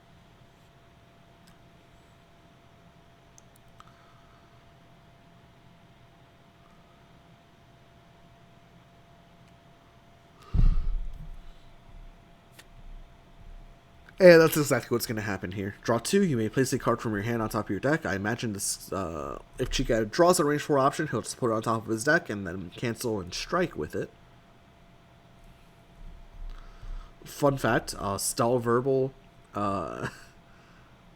And that's exactly what's going to happen here. Draw 2, you may place a card from your hand on top of your deck. I imagine this, if Chykka draws a range 4 option, he'll just put it on top of his deck and then cancel and strike with it. Fun fact, Stall Verbal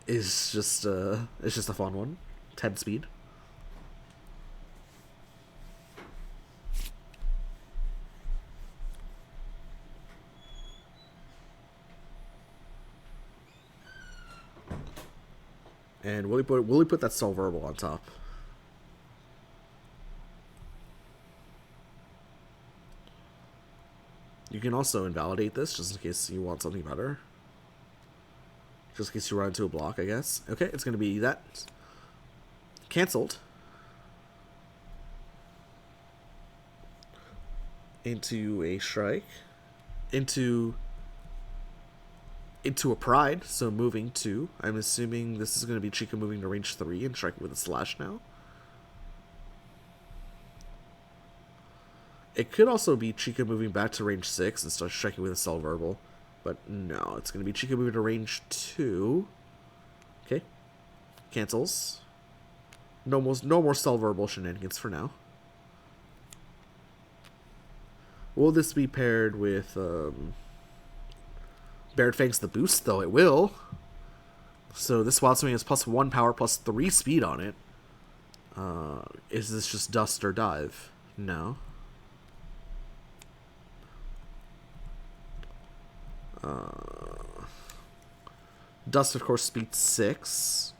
is just a fun one. 10 speed. And will he put that Stall Verbal on top? You can also invalidate this, just in case you want something better. Just in case you run into a block, I guess. Okay, it's going to be that. Cancelled. Into a strike. Into into a Pride, so moving 2. I'm assuming this is going to be Chykka moving to range 3 and striking with a slash now. It could also be Chykka moving back to range 6 and start striking with a Cell Verbal. But no, it's going to be Chykka moving to range 2. Okay. Cancels. No more Cell Verbal shenanigans for now. Will this be paired with Bared Fangs the boost? Though it will. So this Wild Swing has +1 power, +3 speed on it. Is this just Dust or Dive? No. Dust, of course, beats 6.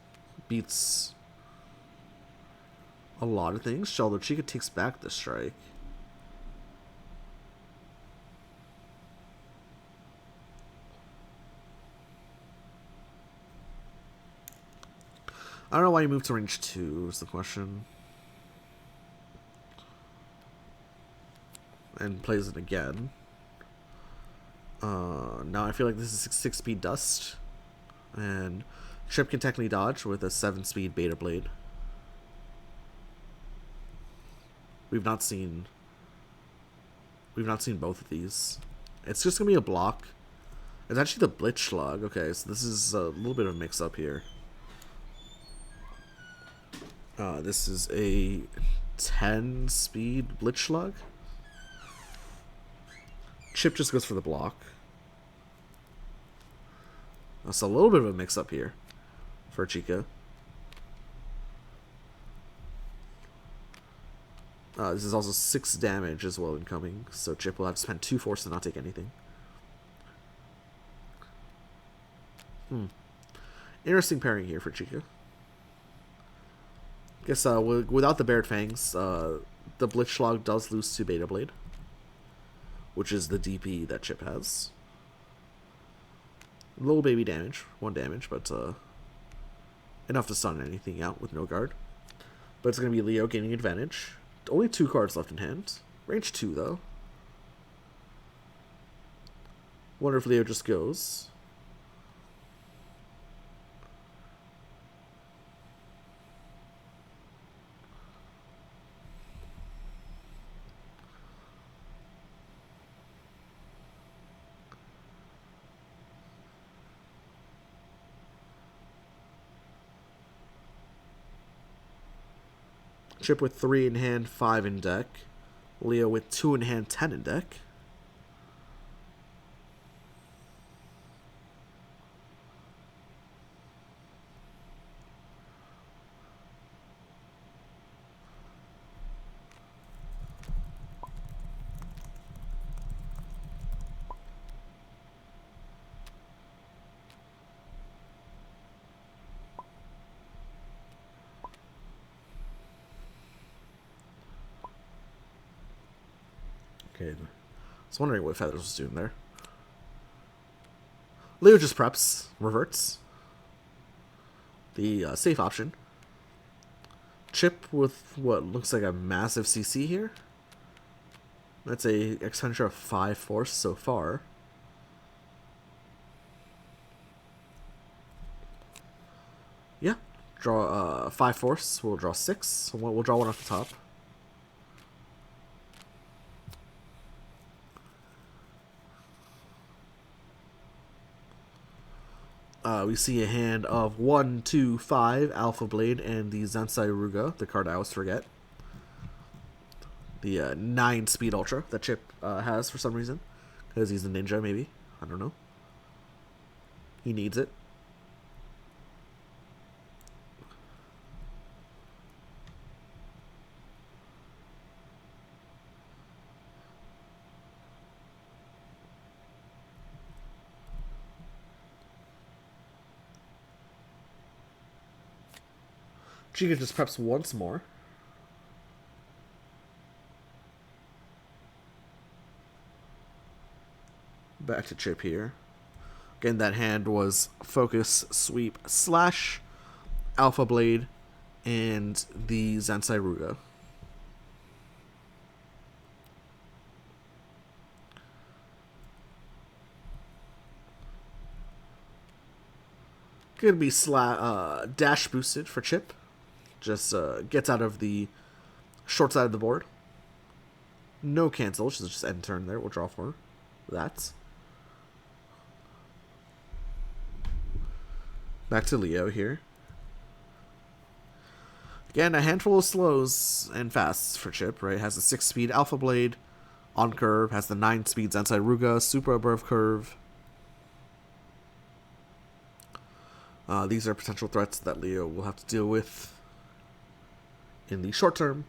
Beats a lot of things. Although Chykka takes back the strike. I don't know why you moved to range 2 is the question. And plays it again. Now I feel like this is 6-speed Dust. And Chip can technically dodge with a 7-speed Beta Blade. We've not seen both of these. It's just gonna be a block. It's actually the Blitz Slug. Okay, so this is a little bit of a mix-up here. This is a 10-speed Blitz Slug. Chip just goes for the block. That's a little bit of a mix-up here for Chykka. This is also 6 damage as well incoming, so Chip will have to spend 2 force to not take anything. Interesting pairing here for Chykka. Guess without the Bared Fangs, the Blitzschlag does lose to Beta Blade, which is the DP that Chip has. Little baby damage, 1 damage, but enough to stun anything out with no guard. But it's going to be Leo gaining advantage. Only 2 cards left in hand. Range 2, though. Wonder if Leo just goes. Chip with 3 in hand, 5 in deck. Leo with 2 in hand, 10 in deck. Okay, I was wondering what Feathers was doing there. Leo just preps, reverts. The safe option. Chip with what looks like a massive CC here. That's a expenditure of 5 force so far. Yeah, draw 5 force. We'll draw 6. So we'll draw 1 off the top. We see a hand of 1, 2, 5 Alpha Blade and the Zensai Ruga, the card I always forget. The 9 Speed Ultra that Chip has for some reason. Because he's a ninja, maybe. I don't know. He needs it. Chykka just preps once more. Back to Chip here. Again, that hand was Focus, Sweep, Slash, Alpha Blade, and the Zensai Ruga. Gonna be dash boosted for Chip. Just gets out of the short side of the board. No cancel. She'll just end turn there. We'll draw for that. Back to Leo here. Again, a handful of slows and fasts for Chip, right? Has a 6-speed Alpha Blade on curve. Has the 9 speeds Ensai Ruga, super above curve. These are potential threats that Leo will have to deal with in the short term.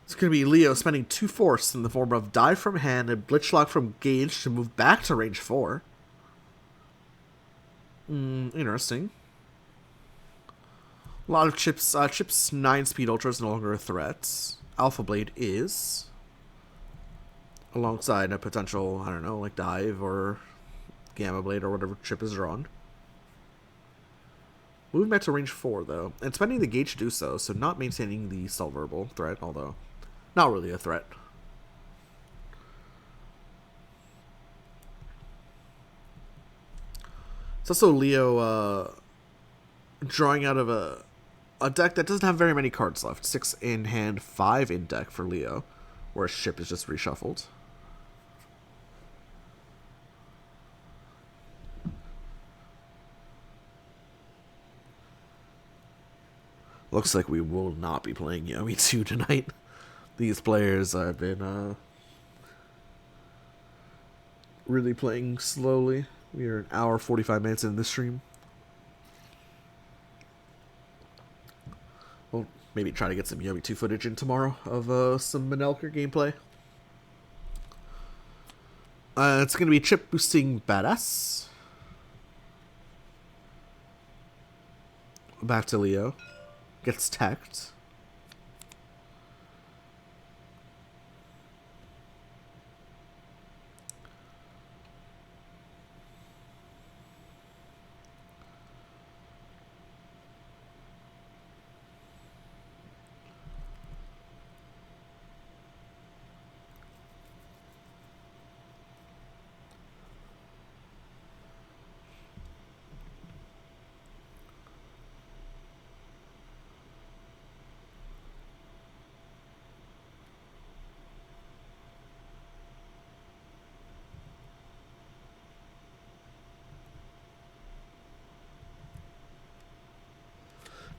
It's going to be Leo spending 2 force in the form of Dive from Hand and Blitzschlag from Gauge to move back to range 4. Interesting. A lot of Chip's 9-speed Ultra is no longer a threat. Alpha Blade is. Alongside a potential, I don't know, like Dive or Gamma Blade or whatever Chip is drawn. Moving back to range 4, though. And spending the Gauge to do so, so not maintaining the Stealth Verbal threat, although not really a threat. It's also Leo drawing out of a deck that doesn't have very many cards left. 6 in hand, 5 in deck for Leo, whereas Chip is just reshuffled. Looks like we will not be playing Yomi 2 tonight. These players have been really playing slowly. We are an hour 45 minutes in this stream. We'll maybe try to get some Yomi 2 footage in tomorrow of some Manelker gameplay. It's going to be Chip boosting Badass. Back to Leo. Gets teched.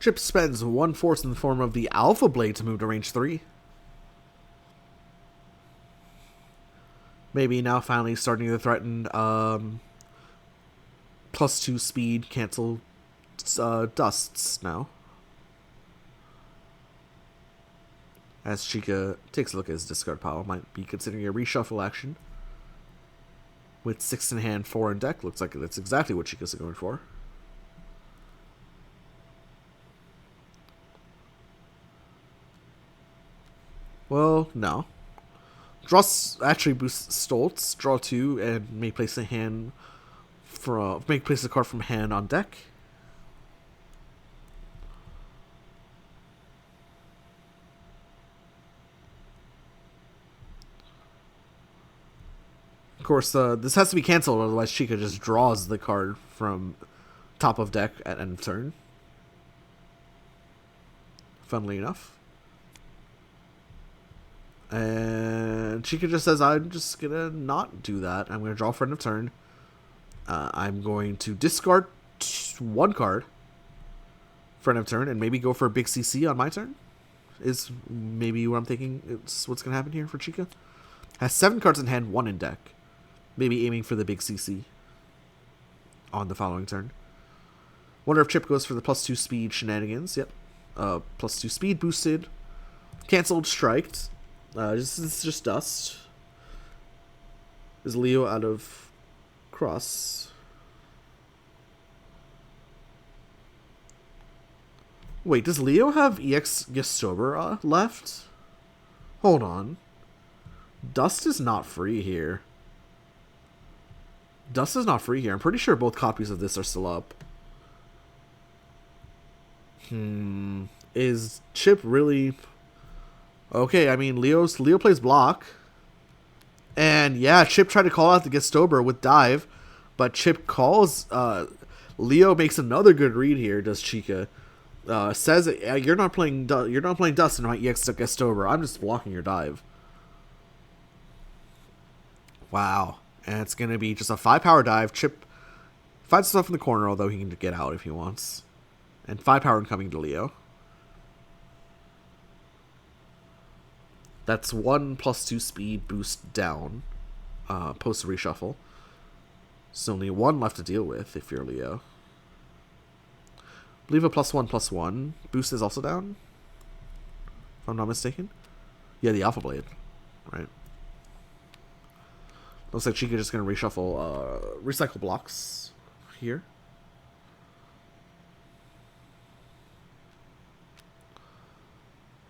Chip spends 1 force in the form of the Alpha Blade to move to range 3. Maybe now finally starting to threaten +2 speed cancel dusts now. As Chykka takes a look at his discard pile, might be considering a reshuffle action. With 6 in hand, 4 in deck, looks like that's exactly what Chykka's going for. Well, no. Draw actually boosts Stoltz. Draw 2 and may place a card from hand on deck. Of course, this has to be canceled, otherwise Chykka just draws the card from top of deck at end of turn. Funnily enough. And Chykka just says, I'm just going to not do that. I'm going to draw for end of turn. I'm going to discard 1 card for end of turn and maybe go for a big CC on my turn. is maybe what I'm thinking. It's what's going to happen here for Chykka. Has 7 cards in hand, 1 in deck. Maybe aiming for the big CC on the following turn. Wonder if Chip goes for the +2 speed shenanigans. Yep. +2 speed boosted. Cancelled, striked. This is just dust. Is Leo out of cross? Wait, does Leo have EX Gestobra left? Hold on. Dust is not free here. Dust is not free here. I'm pretty sure both copies of this are still up. Is Chip really... Okay, I mean, Leo plays block. And yeah, Chip tried to call out the Gestobra with dive, but Chip calls... Leo makes another good read here, does Chykka. Says you're not playing Dust in my EX Gestobra. I'm just blocking your dive. Wow. And it's going to be just a 5 power dive. Chip finds himself in the corner, although he can get out if he wants. And 5 power incoming to Leo. That's 1 +2 speed boost down. Post reshuffle. So only 1 left to deal with if you're Leo. I believe a +1/+1 boost is also down. If I'm not mistaken. Yeah, the Alpha Blade. Right. Looks like Chykka just going to reshuffle, recycle blocks here.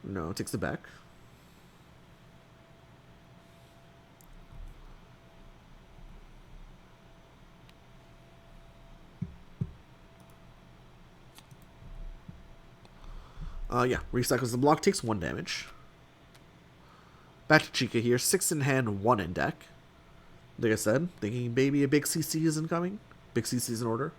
No, takes it back. Yeah, recycles the block, takes 1 damage. Back to Chykka here, 6 in hand, 1 in deck. Like I said, thinking maybe a big CC is incoming. Big CC is in order.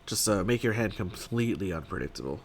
Just make your hand completely unpredictable.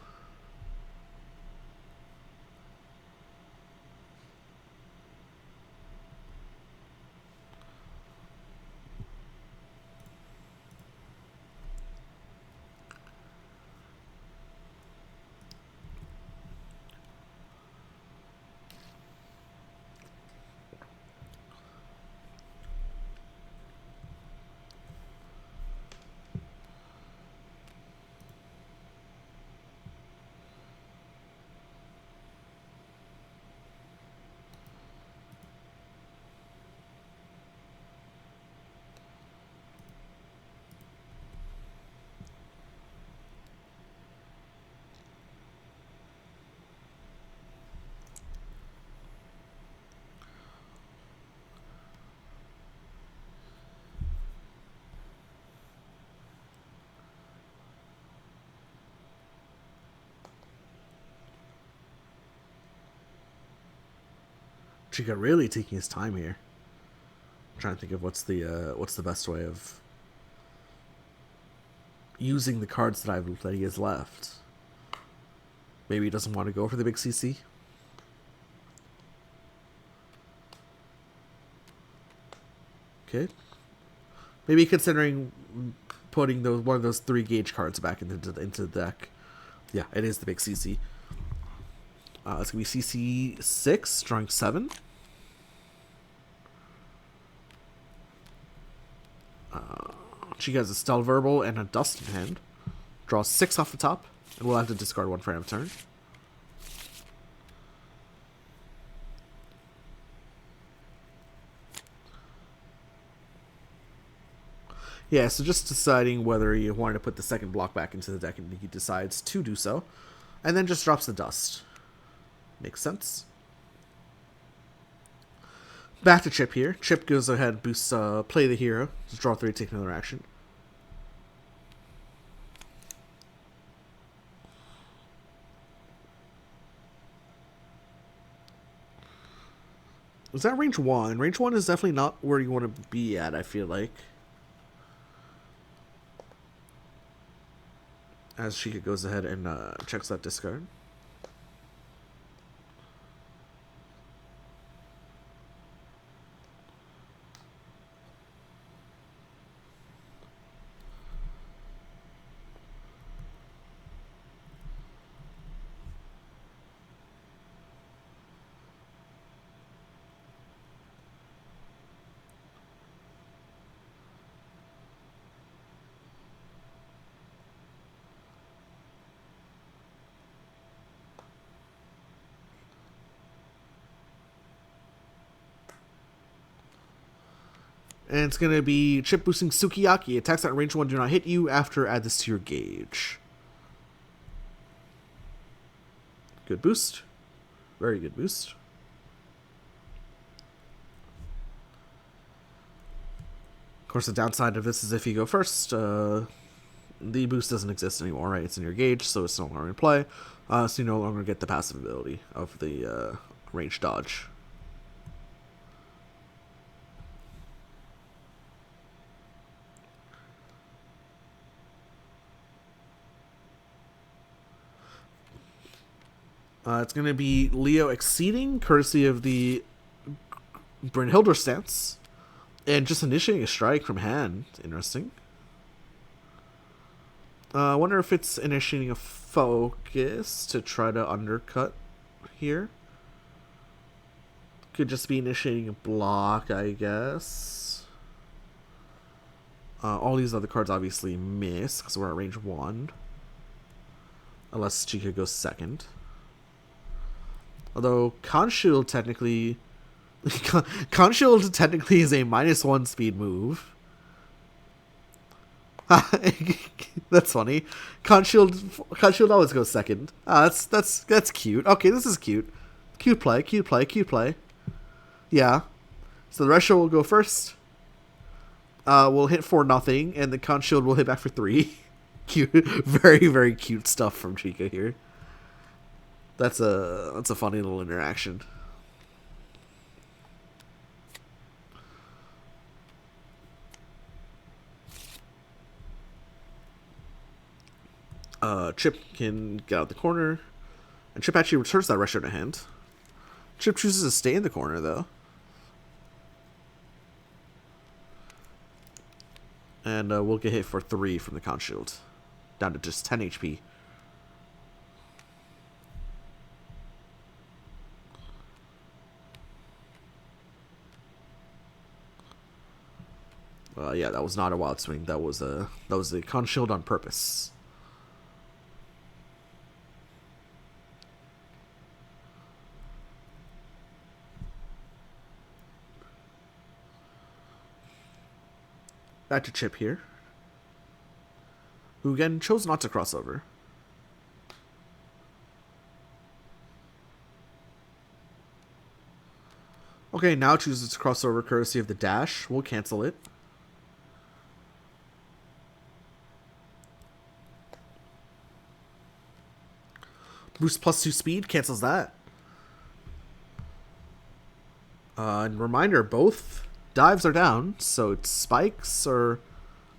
Chykka really taking his time here. I'm trying to think of what's the best way of using the cards that he has left. Maybe he doesn't want to go for the big CC. Okay. Maybe considering putting one of those 3 gauge cards back into the deck. Yeah, it is the big CC. It's gonna be CC6, drawing 7. She has a Stealth Verbal and a Dust in hand. Draws 6 off the top, and we'll have to discard 1 for end of turn. Yeah, so just deciding whether you want to put the second block back into the deck, and he decides to do so. And then just drops the Dust. Makes sense. Back to Chip here. Chip goes ahead, boosts play the hero. Just draw 3, take another action. Was that range 1? Range 1 is definitely not where you want to be at, I feel like. As Chykka goes ahead and checks that discard. And it's going to be chip boosting Sukiyaki. Attacks at range 1 do not hit you after add this to your gauge. Good boost. Very good boost. Of course, the downside of this is if you go first, the boost doesn't exist anymore, right? It's in your gauge, so it's no longer in play. So you no longer get the passive ability of the range dodge. It's going to be Leo exceeding, courtesy of the Brynhildr stance. And just initiating a strike from hand. Interesting. I wonder if it's initiating a focus to try to undercut here. Could just be initiating a block, I guess. All these other cards obviously miss because we're at range 1. Unless Chykka goes second. Although Conshield technically... Conshield technically is a -1 speed move. That's funny. Conshield always goes second. That's cute. Okay, this is cute. Cute play. Yeah. So the Resho will go first. We'll hit for nothing, and the Conshield will hit back for 3. Cute. Very, very cute stuff from Chykka here. That's a funny little interaction. Chip can get out of the corner, and Chip actually returns that Resho to hand. Chip chooses to stay in the corner, though. And we'll get hit for 3 from the Conshield. Down to just 10 HP. Yeah, that was not a wild swing. That was a Conshield on purpose. Back to Chip here, who again chose not to cross over. Okay, now chooses to cross over courtesy of the dash. We'll cancel it. Boost +2 speed cancels that. And reminder, both dives are down, so it's spikes or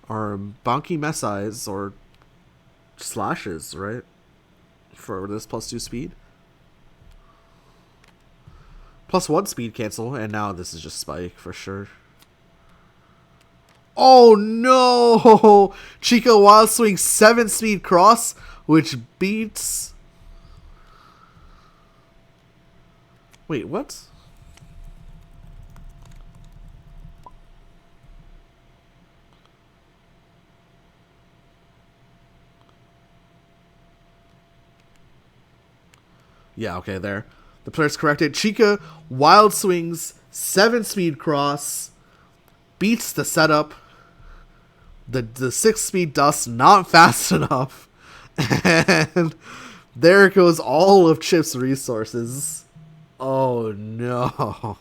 bonky messies or slashes, right? For this +2 speed. +1 speed cancel, and now this is just spike for sure. Oh no! Chykka Wild Swing 7 speed cross, which beats... Wait, what? Yeah, okay, there. The player's corrected. Chykka Wild Swings 7 speed cross, beats the setup. The 6 speed dust not fast enough. And there goes all of Chip's resources. Oh no.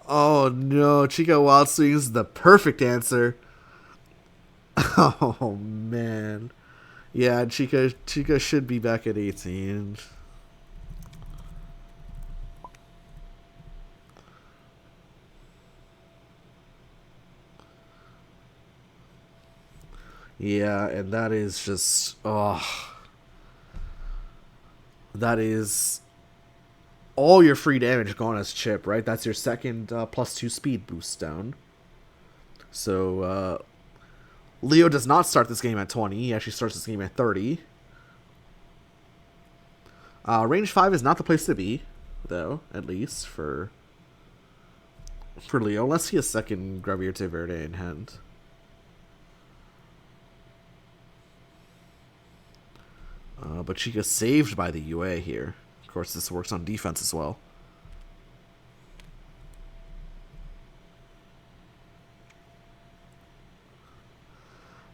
Oh no. Chykka Wild Swings the perfect answer. Oh man. Yeah, Chykka should be back at 18. Yeah, and that is just... Oh. That is... all your free damage gone as Chip, right? That's your second +2 speed boost down. So, Leo does not start this game at 20. He actually starts this game at 30. Range 5 is not the place to be, though, at least, for Leo. Unless he has second Gravierte Verde in hand. But Chykka saved by the UA here. Of course, this works on defense as well.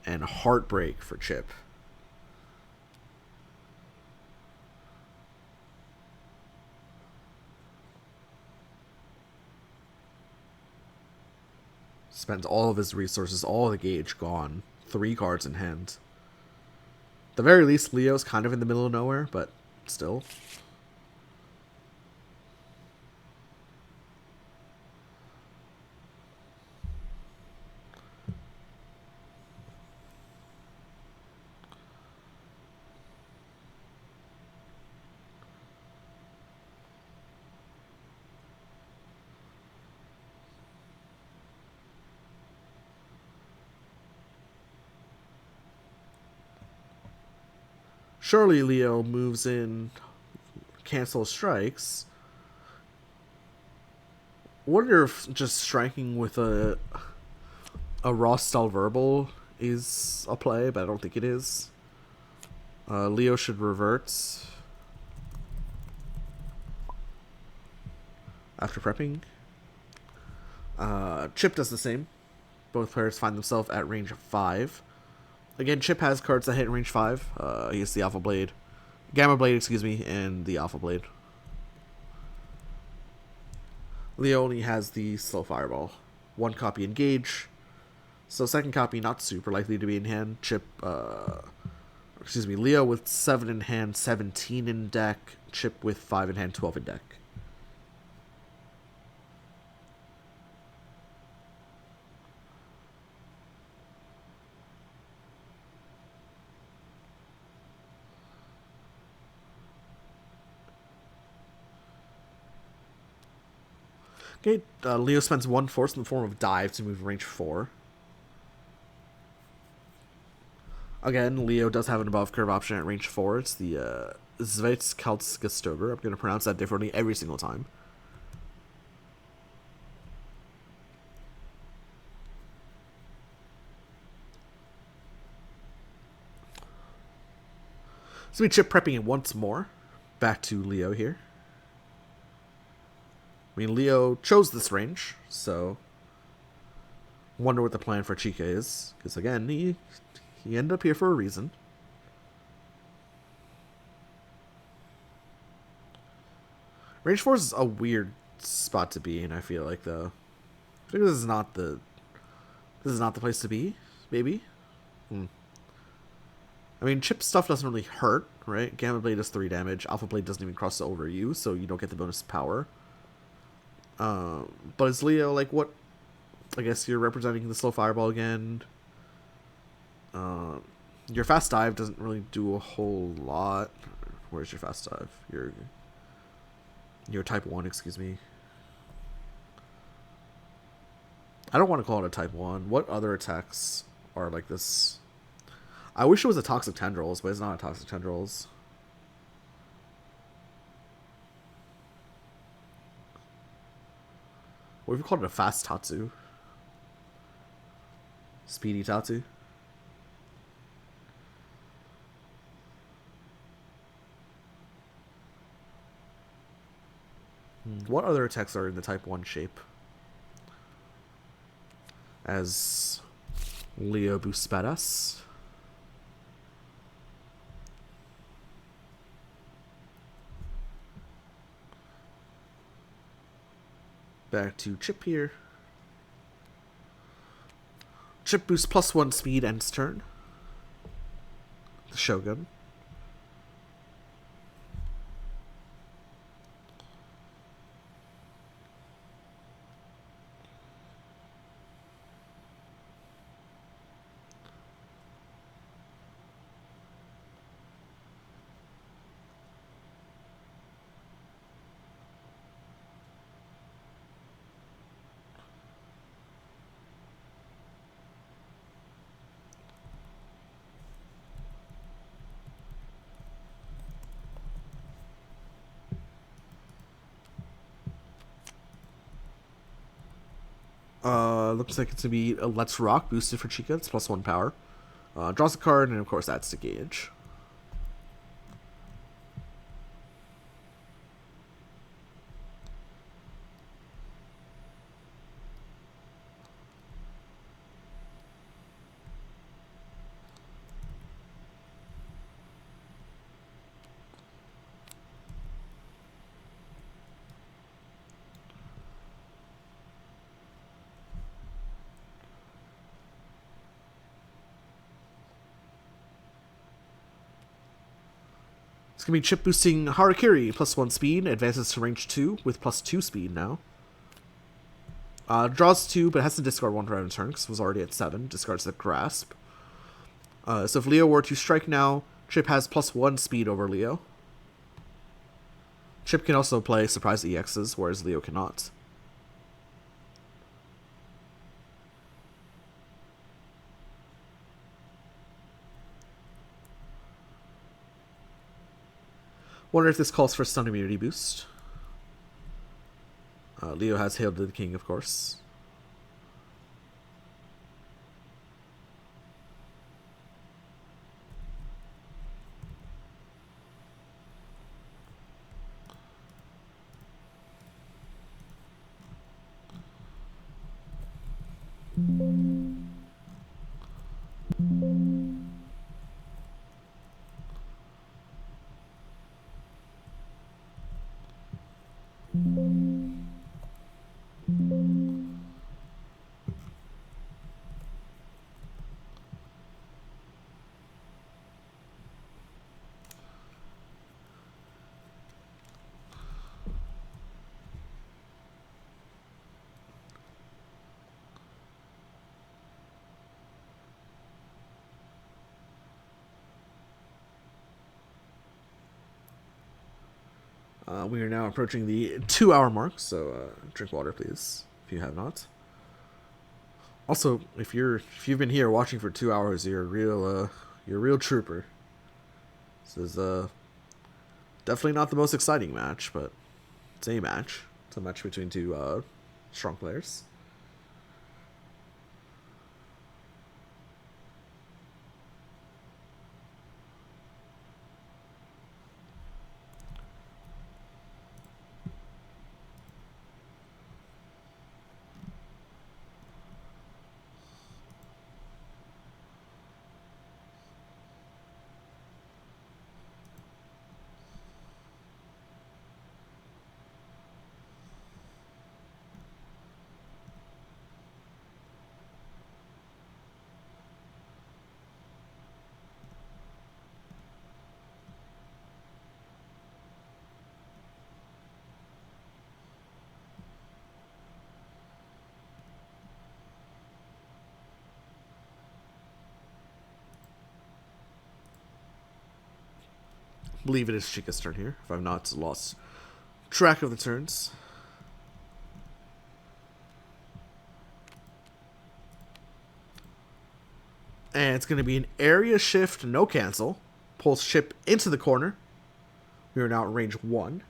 and Heartbreak for Chip. Spends all of his resources, all the gauge gone. 3 cards in hand. At the very least, Leo's kind of in the middle of nowhere, but still. Surely Leo moves in, cancel strikes. Wonder if just striking with a raw style verbal is a play, but I don't think it is. Leo should revert after prepping. Chip does the same. Both players find themselves at range 5. Again, Chip has cards that hit range 5. He has the Alpha Blade. Gamma Blade, excuse me, and the Alpha Blade. Leo only has the Slow Fireball. 1 copy engage. So second copy not super likely to be in hand. Leo with 7 in hand, 17 in deck. Chip with 5 in hand, 12 in deck. Okay, Leo spends 1 force in the form of dive to move range 4. Again, Leo does have an above curve option at range 4. It's the Zweitskaltskastober. I'm going to pronounce that differently every single time. So we chip prepping it once more. Back to Leo here. I mean, Leo chose this range, so wonder what the plan for Chykka is. Because again, he ended up here for a reason. Range 4 is a weird spot to be in, I feel like, though. I think this is not the place to be, maybe. I mean, Chip stuff doesn't really hurt, right? Gamma Blade does 3 damage. Alpha Blade doesn't even cross over you, so you don't get the bonus power. But is Leo, like, what? I guess you're representing the Slow Fireball again. Your Fast Dive doesn't really do a whole lot. Where's your Fast Dive? Your Type 1, excuse me. I don't want to call it a Type 1. What other attacks are like this? I wish it was a Toxic Tendrils, but it's not a Toxic Tendrils. What if we called it a Fast Tatsu? Speedy Tatsu? What other attacks are in the Type 1 shape? As Leo Buspedas. Back to Chip here. Chip boosts +1 speed ends turn. The Shogun. Looks like it's going to be a Let's Rock boosted for Chykka. It's +1 power. Draws a card, and of course adds to gauge. It's going to be Chip boosting Harakiri, +1 speed, advances to range 2 with +2 speed now. Draws 2, but has to discard 1 round turn because it was already at 7. Discards the Grasp. So if Leo were to strike now, Chip has +1 speed over Leo. Chip can also play Surprise EXs, whereas Leo cannot. Wonder if this calls for stun immunity boost. Leo has Hail to the King, of course. We are now approaching the 2-hour mark, so drink water, please, if you have not. Also, if you've been here watching for 2 hours, you're a real trooper. This is definitely not the most exciting match, but it's a match. It's a match between two strong players. I believe it is Chykka's turn here, if I've not lost track of the turns. And it's going to be an area shift, no cancel. Pulls Chip into the corner. We are now at range 1.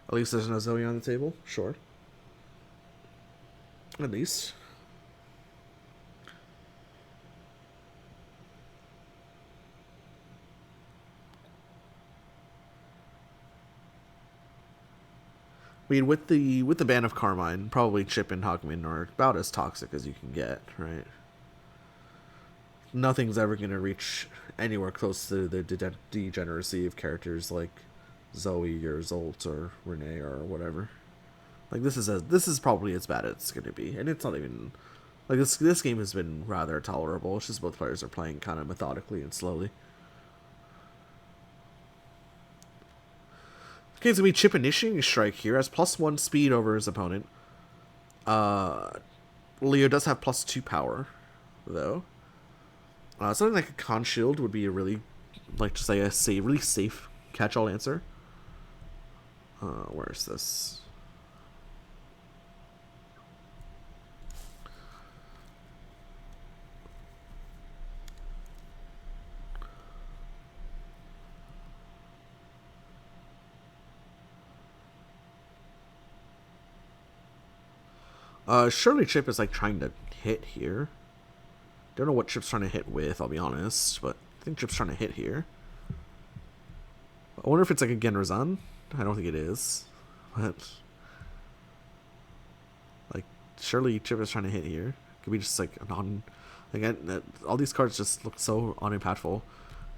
At least there's no Zoe on the table. Sure. At least. I mean, with the ban of Carmine, probably Chip and Hogman are about as toxic as you can get, right? Nothing's ever going to reach anywhere close to the degeneracy of characters like Zoe or Zolt or Renee or whatever. Like, this is probably as bad as it's going to be, and it's not even like this game has been rather tolerable. It's just both players are playing kind of methodically and slowly. Okay, it's going to be Chip initiating strike here. Has +1 speed over his opponent. Leo does have +2 power, though. Something like a Con Shield would be a really, like to say, a really safe catch-all answer. Where is this? Surely Chip is like trying to hit here. Don't know what Chip's trying to hit with, I'll be honest, but I think Chip's trying to hit here. I wonder if it's like a Genrazan. I don't think it is, but like surely Chip is trying to hit here. Could be just like a non. Again, all these cards just look so unimpactful.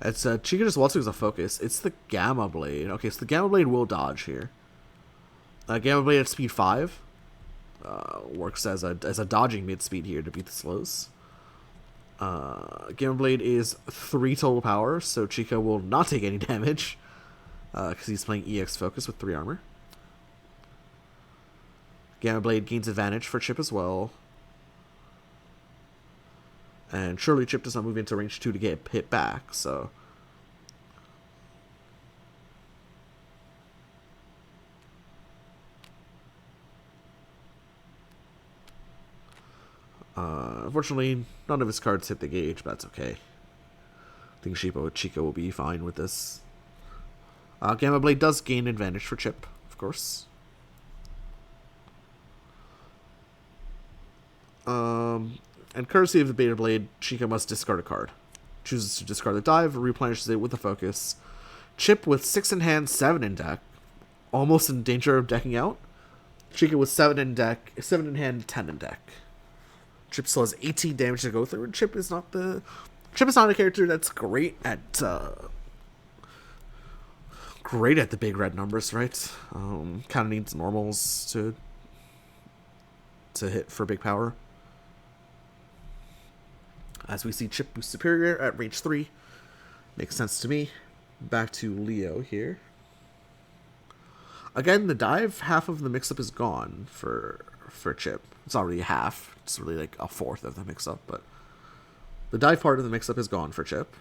It's Chykka just wants to use a focus. It's the Gamma Blade. Okay, so the Gamma Blade will dodge here. Gamma Blade at speed 5. Works as a dodging mid speed here to beat the slows. Gamma Blade is 3 total power, so Chykka will not take any damage because he's playing EX Focus with 3 armor. Gamma Blade gains advantage for Chip as well. And surely Chip does not move into range 2 to get hit back, so... unfortunately, none of his cards hit the gauge, but that's okay. I think Chykka will be fine with this. Gamma Blade does gain advantage for Chip, of course. And courtesy of the Beta Blade, Chykka must discard a card. Chooses to discard the dive, replenishes it with a focus. Chip with 6 in hand, 7 in deck, almost in danger of decking out. Chykka with 7 in hand, 10 in deck. Chip still has 18 damage to go through, and Chip is not a character that's great at the big red numbers, right? Kind of needs normals to hit for big power. As we see Chip boost superior at range 3. Makes sense to me. Back to Leo here. Again, the dive half of the mix-up is gone for Chip. It's already half. It's really like a fourth of the mix-up, but the dive part of the mix-up is gone for Chip.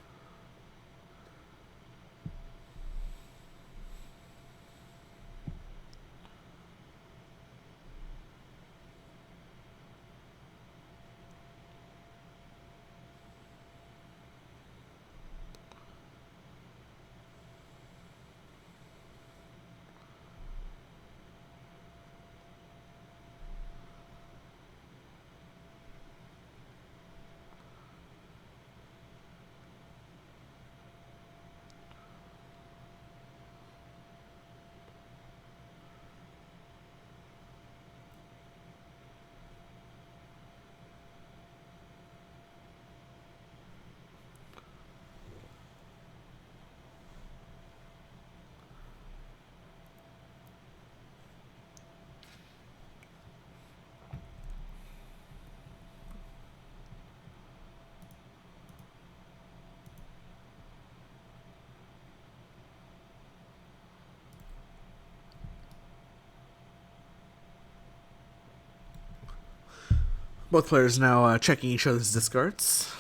Both players now checking each other's discards.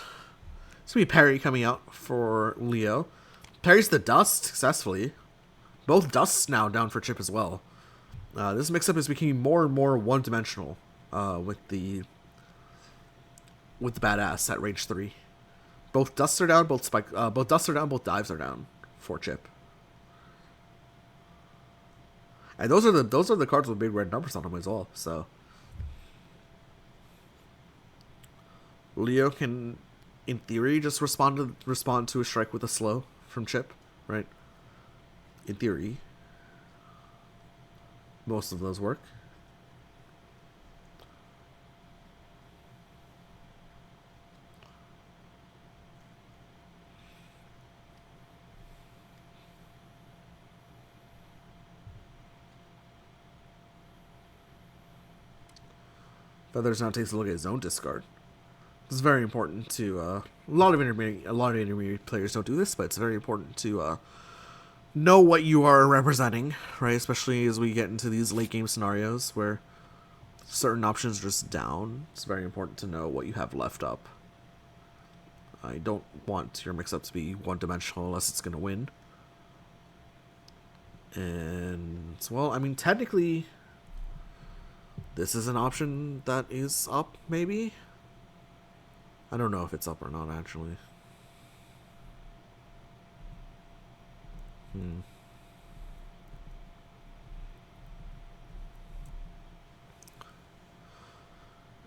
It's going to be Parry coming out for Leo. Parries the Dust successfully. Both Dusts now down for Chip as well. This mix-up is becoming more and more one-dimensional with the badass at range 3. Both Dusts are down, both Dusts are down, both Dives are down for Chip. And those are the cards with big red numbers on them as well, so... Leo can, in theory, just respond to a strike with a slow from Chip, right? In theory. Most of those work. Feathers now takes a look at his own discard. It's very important to a lot of intermediate players don't do this, but it's very important to know what you are representing, right? Especially as we get into these late game scenarios where certain options are just down. It's very important to know what you have left up. I don't want your mix-up to be one-dimensional unless it's going to win. And, well, I mean, technically, this is an option that is up, maybe? I don't know if it's up or not, actually.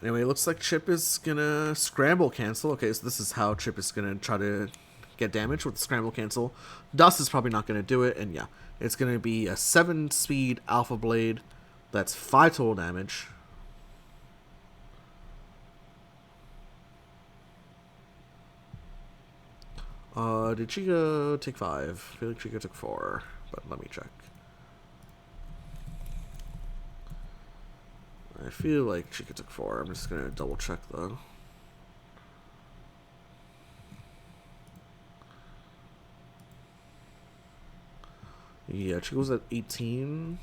Anyway, it looks like Chip is gonna scramble cancel. Okay, so this is how Chip is gonna try to get damage with the scramble cancel. Dust is probably not gonna do it, and yeah, it's gonna be a 7-speed Alpha Blade. That's 5 total damage. Did Chykka take 5? I feel like Chykka took 4, but let me check. I feel like Chykka took 4. I'm just gonna double check though. Yeah, Chykka's at 18.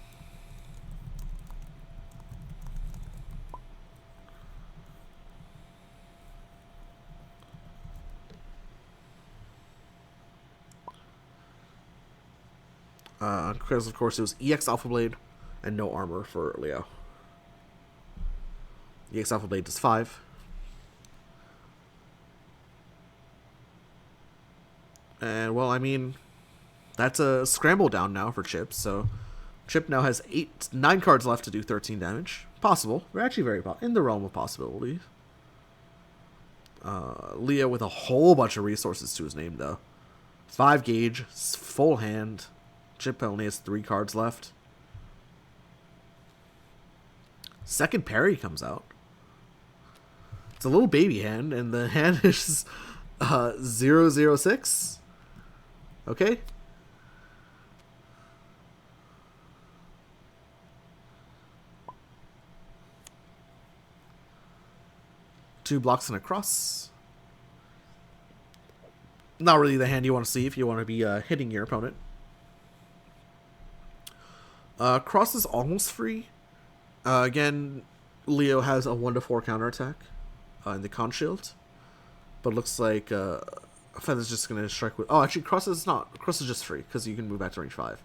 Because of course it was EX Alpha Blade and no armor for Leo. EX Alpha Blade does 5. And well, I mean, that's a scramble down now for Chip. So Chip now has 9 cards left to do 13 damage. Possible. We're actually very in the realm of possibility. Leo with a whole bunch of resources to his name though. 5 gauge, full hand. Chip only has 3 cards left. Second parry comes out. It's a little baby hand, and the hand is 006. Okay. Two blocks and a cross. Not really the hand you want to see if you want to be hitting your opponent. Cross is almost free. Again, Leo has a 1-4 counterattack in the con shield. But looks like Feather's just going to strike with... Oh, actually, Cross is not. Cross is just free because you can move back to range 5.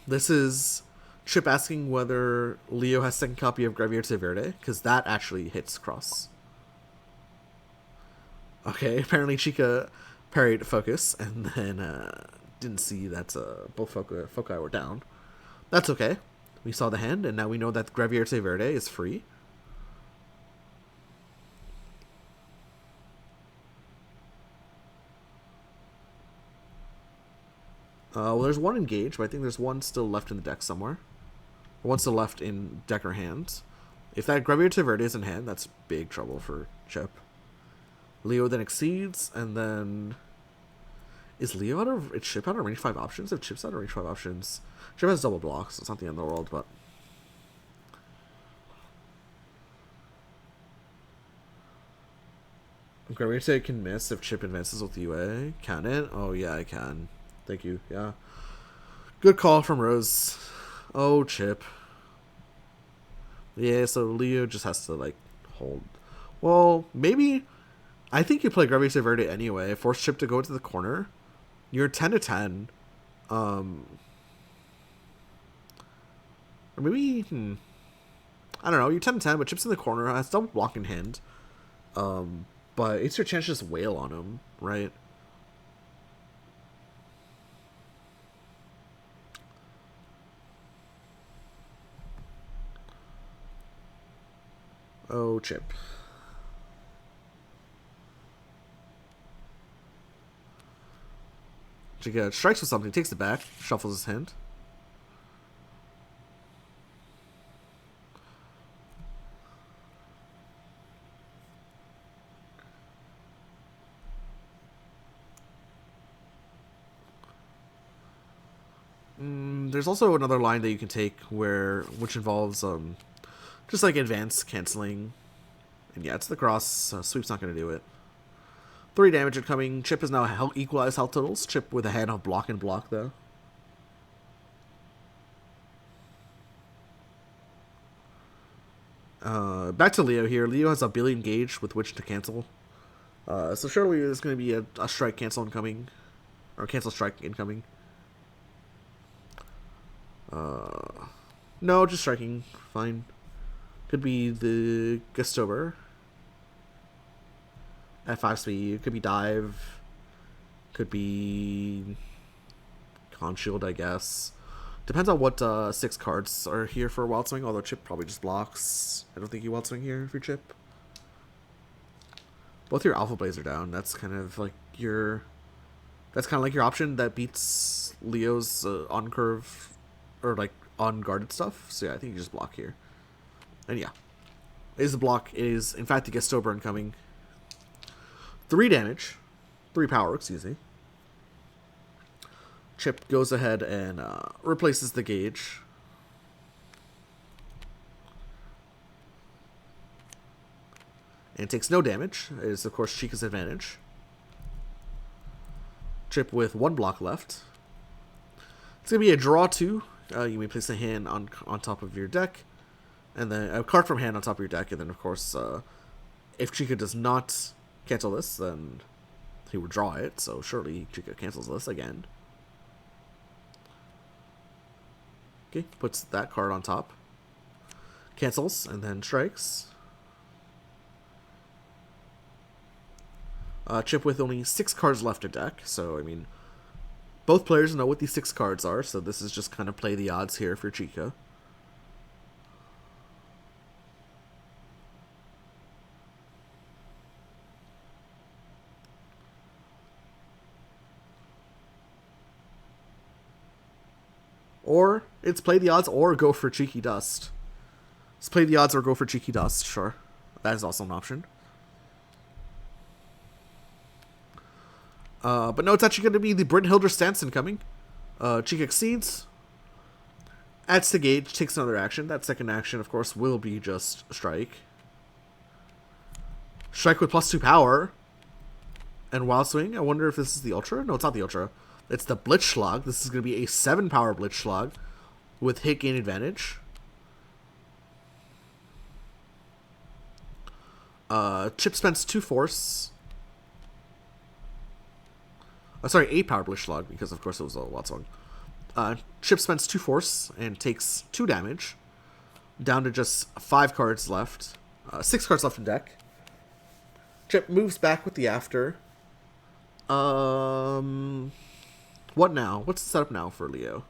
This is Chip asking whether Leo has second copy of Gravierte Verde, because that actually hits Cross. Okay, apparently Chykka parried Focus, and then didn't see that both foci were down. That's okay. We saw the hand, and now we know that Gravierte Verde is free. Well, there's one engaged, but I think there's one still left in the deck somewhere. One still left in deck or hand. If that Gravierte Verde is in hand, that's big trouble for Chip. Leo then exceeds, and then... Is Leo out of... Is Chip out of range 5 options? If Chip's out of range 5 options... Chip has double blocks. It's not the end of the world, but... Gravierte can miss if Chip advances with UA. Can it? Oh, yeah, I can. Thank you. Yeah. Good call from Rose. Oh, Chip. Yeah, so Leo just has to, like, hold. Well, maybe... I think you play Gravierte Verde anyway. Force Chip to go into the corner. You're 10 to 10. Or maybe... I don't know. You're 10 to 10, but Chip's in the corner. Has double block in hand. But it's your chance to just wail on him, right? Oh, Chip. Chykka strikes with something, takes it back, shuffles his hand. There's also another line that you can take which involves just like advance canceling. And yeah, it's the cross. Sweep's not going to do it. 3 damage incoming. Chip is now equalized health totals. Chip with a hand on block and block, though. Back to Leo here. Leo has a billion gauge with which to cancel. So surely there's going to be a strike cancel incoming. Or cancel strike incoming. No, just striking. Fine. Could be the Gustober. At 5 speed. Could be dive. Could be con shield, I guess. Depends on what 6 cards are here for Wild Swing, although Chip probably just blocks. I don't think you Wild Swing here for Chip. Both your Alpha Blades are down. That's kind of like your... That's kind of like your option that beats Leo's on curve or like unguarded stuff. So yeah, I think you just block here. And yeah, it is a block. It is in fact the Gustober incoming. 3 damage, 3 power. Excuse me. Chip goes ahead and replaces the gauge. And takes no damage. It is of course Chykka's advantage. Chip with 1 block left. It's going to be a draw 2. You may place a hand on top of your deck, and then a card from hand on top of your deck, and then of course, if Chykka does not cancel this, then he would draw it. So surely Chykka cancels this again. Okay, puts that card on top, cancels, and then strikes. Chip with only 6 cards left to deck, so I mean, both players know what these 6 cards are, so this is just kind of play the odds here for Chykka. Or it's play the odds or go for Cheeky Dust. It's play the odds or go for Cheeky Dust, sure. That is also an option. But no, it's actually going to be the Brynhildr Stanson coming. Chykka exceeds. Adds to gauge, takes another action. That second action, of course, will be just strike. Strike with +2 power. And Wild Swing. I wonder if this is the Ultra. No, it's not the Ultra. It's the Blitzschlag. This is going to be a 7 power Blitzschlag with hit gain advantage. Chip spends 2 force. Sorry, 8 power Blitzschlag, because of course it was a Wild Swing. Chip spends 2 force and takes 2 damage. Down to just 5 cards left. 6 cards left in deck. Chip moves back with the After. What now? What's the setup now for Leo?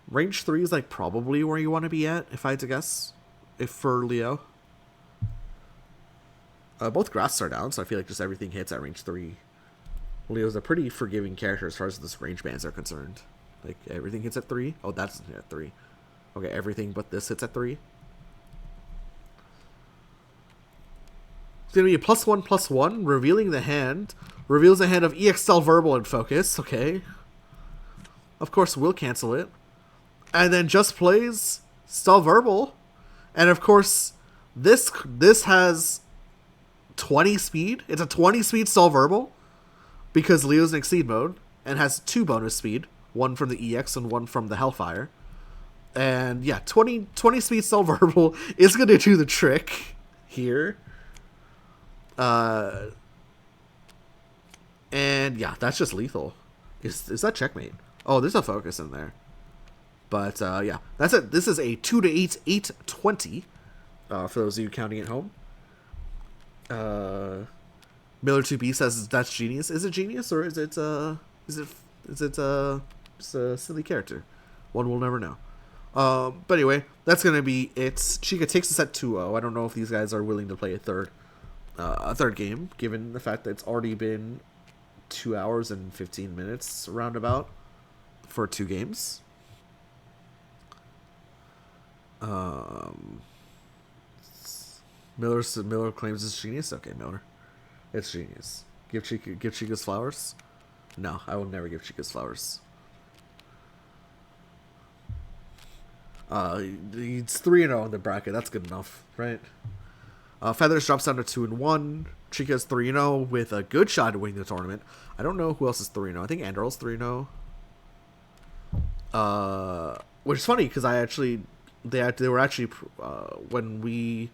Range 3 is like probably where you want to be at, if I had to guess. If for Leo. Both grasps are down, so I feel like just everything hits at range 3. Leo's a pretty forgiving character as far as this range bands are concerned. Like, everything hits at 3. Oh, that doesn't hit at 3. Okay, everything but this hits at 3. It's going to be a +1/+1, revealing the hand. Reveals the hand of EXL Verbal and Focus, okay. Of course, we'll cancel it. And then just plays Stall Verbal. And of course, this has 20 speed. It's a 20 speed Stall Verbal. Because Leo's in Exceed mode. And has 2 bonus speed. One from the EX and one from the Hellfire. And yeah, 20 speed Stall Verbal is going to do the trick here. And yeah, that's just lethal. Is that checkmate? Oh, there's a focus in there. But yeah, that's it. This is a 2-8, 8-20. For those of you counting at home. Miller2B says that's genius. Is it genius or is it just a silly character? One will never know. But anyway, that's gonna be it. Chykka takes us at 2-0. I don't know if these guys are willing to play a third game, given the fact that it's already been 2 hours and 15 minutes roundabout for 2 games. Miller claims it's genius. Okay, Miller, it's genius. Give Chykka's flowers. No, I will never give Chykka's flowers. It's 3-0 in the bracket. That's good enough, right? Feathers drops down to 2-1. Chykka's 3-0 with a good shot at winning the tournament. I don't know who else is 3-0. I think Andrel's 3-0. Which is funny because they were actually when we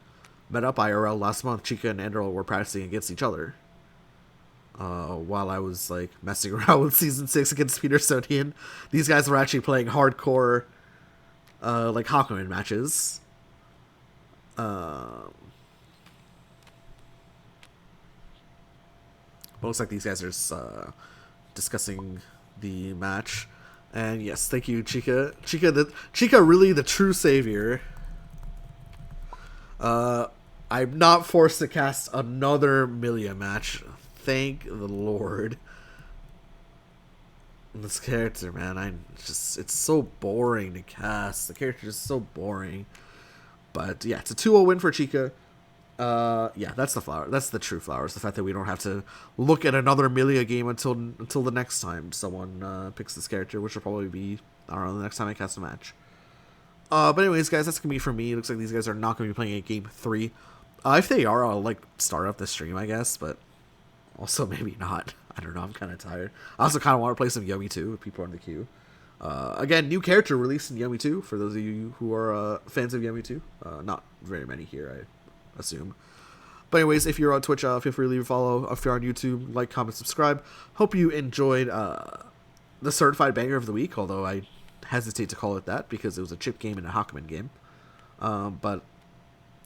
met up IRL last month, Chykka and Andrel were practicing against each other. While I was like messing around with season 6 against Petersonian, these guys were actually playing hardcore like Hakumen matches. Looks like these guys are just, discussing the match. And yes, thank you, Chykka. Chykka really the true savior. I'm not forced to cast another Milia match. Thank the Lord. This character, man, it's so boring to cast. The character is so boring. But yeah, it's a 2-0 win for Chykka. Yeah, that's the flower. That's the true flowers. The fact that we don't have to look at another Milia game until the next time someone picks this character, which will probably be, I don't know, the next time I cast a match. But anyways, guys, that's gonna be for me. It looks like these guys are not gonna be playing a game 3. If they are, I'll like start up the stream, I guess, but also maybe not. I don't know. I'm kind of tired. I also kind of want to play some Yomi 2 if people are in the queue. Again, new character released in Yomi 2 for those of you who are fans of Yomi 2. Not very many here, I assume. But anyways, if you're on Twitch, feel free to leave a follow. If you're on YouTube, like, comment, subscribe. Hope you enjoyed the certified banger of the week, although I hesitate to call it that because it was a chip game and a Hakumen game. But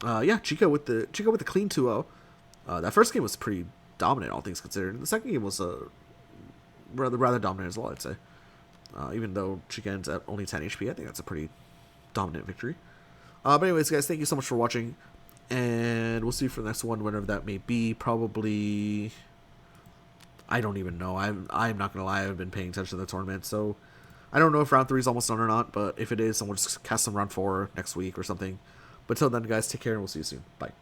yeah, Chykka with the clean 2-0. That first game was pretty dominant, all things considered. The second game was rather dominant as well, I'd say. Even though Chykka ends at only 10 HP, I think that's a pretty dominant victory. But anyways, guys, thank you so much for watching, and we'll see you for the next one, whenever that may be. Probably, I don't even know. I'm not gonna lie, I haven't been paying attention to the tournament, so I don't know if round 3 is almost done or not. But if it is, then we'll just cast some round 4 next week or something. But till then, guys, take care, and we'll see you soon. Bye.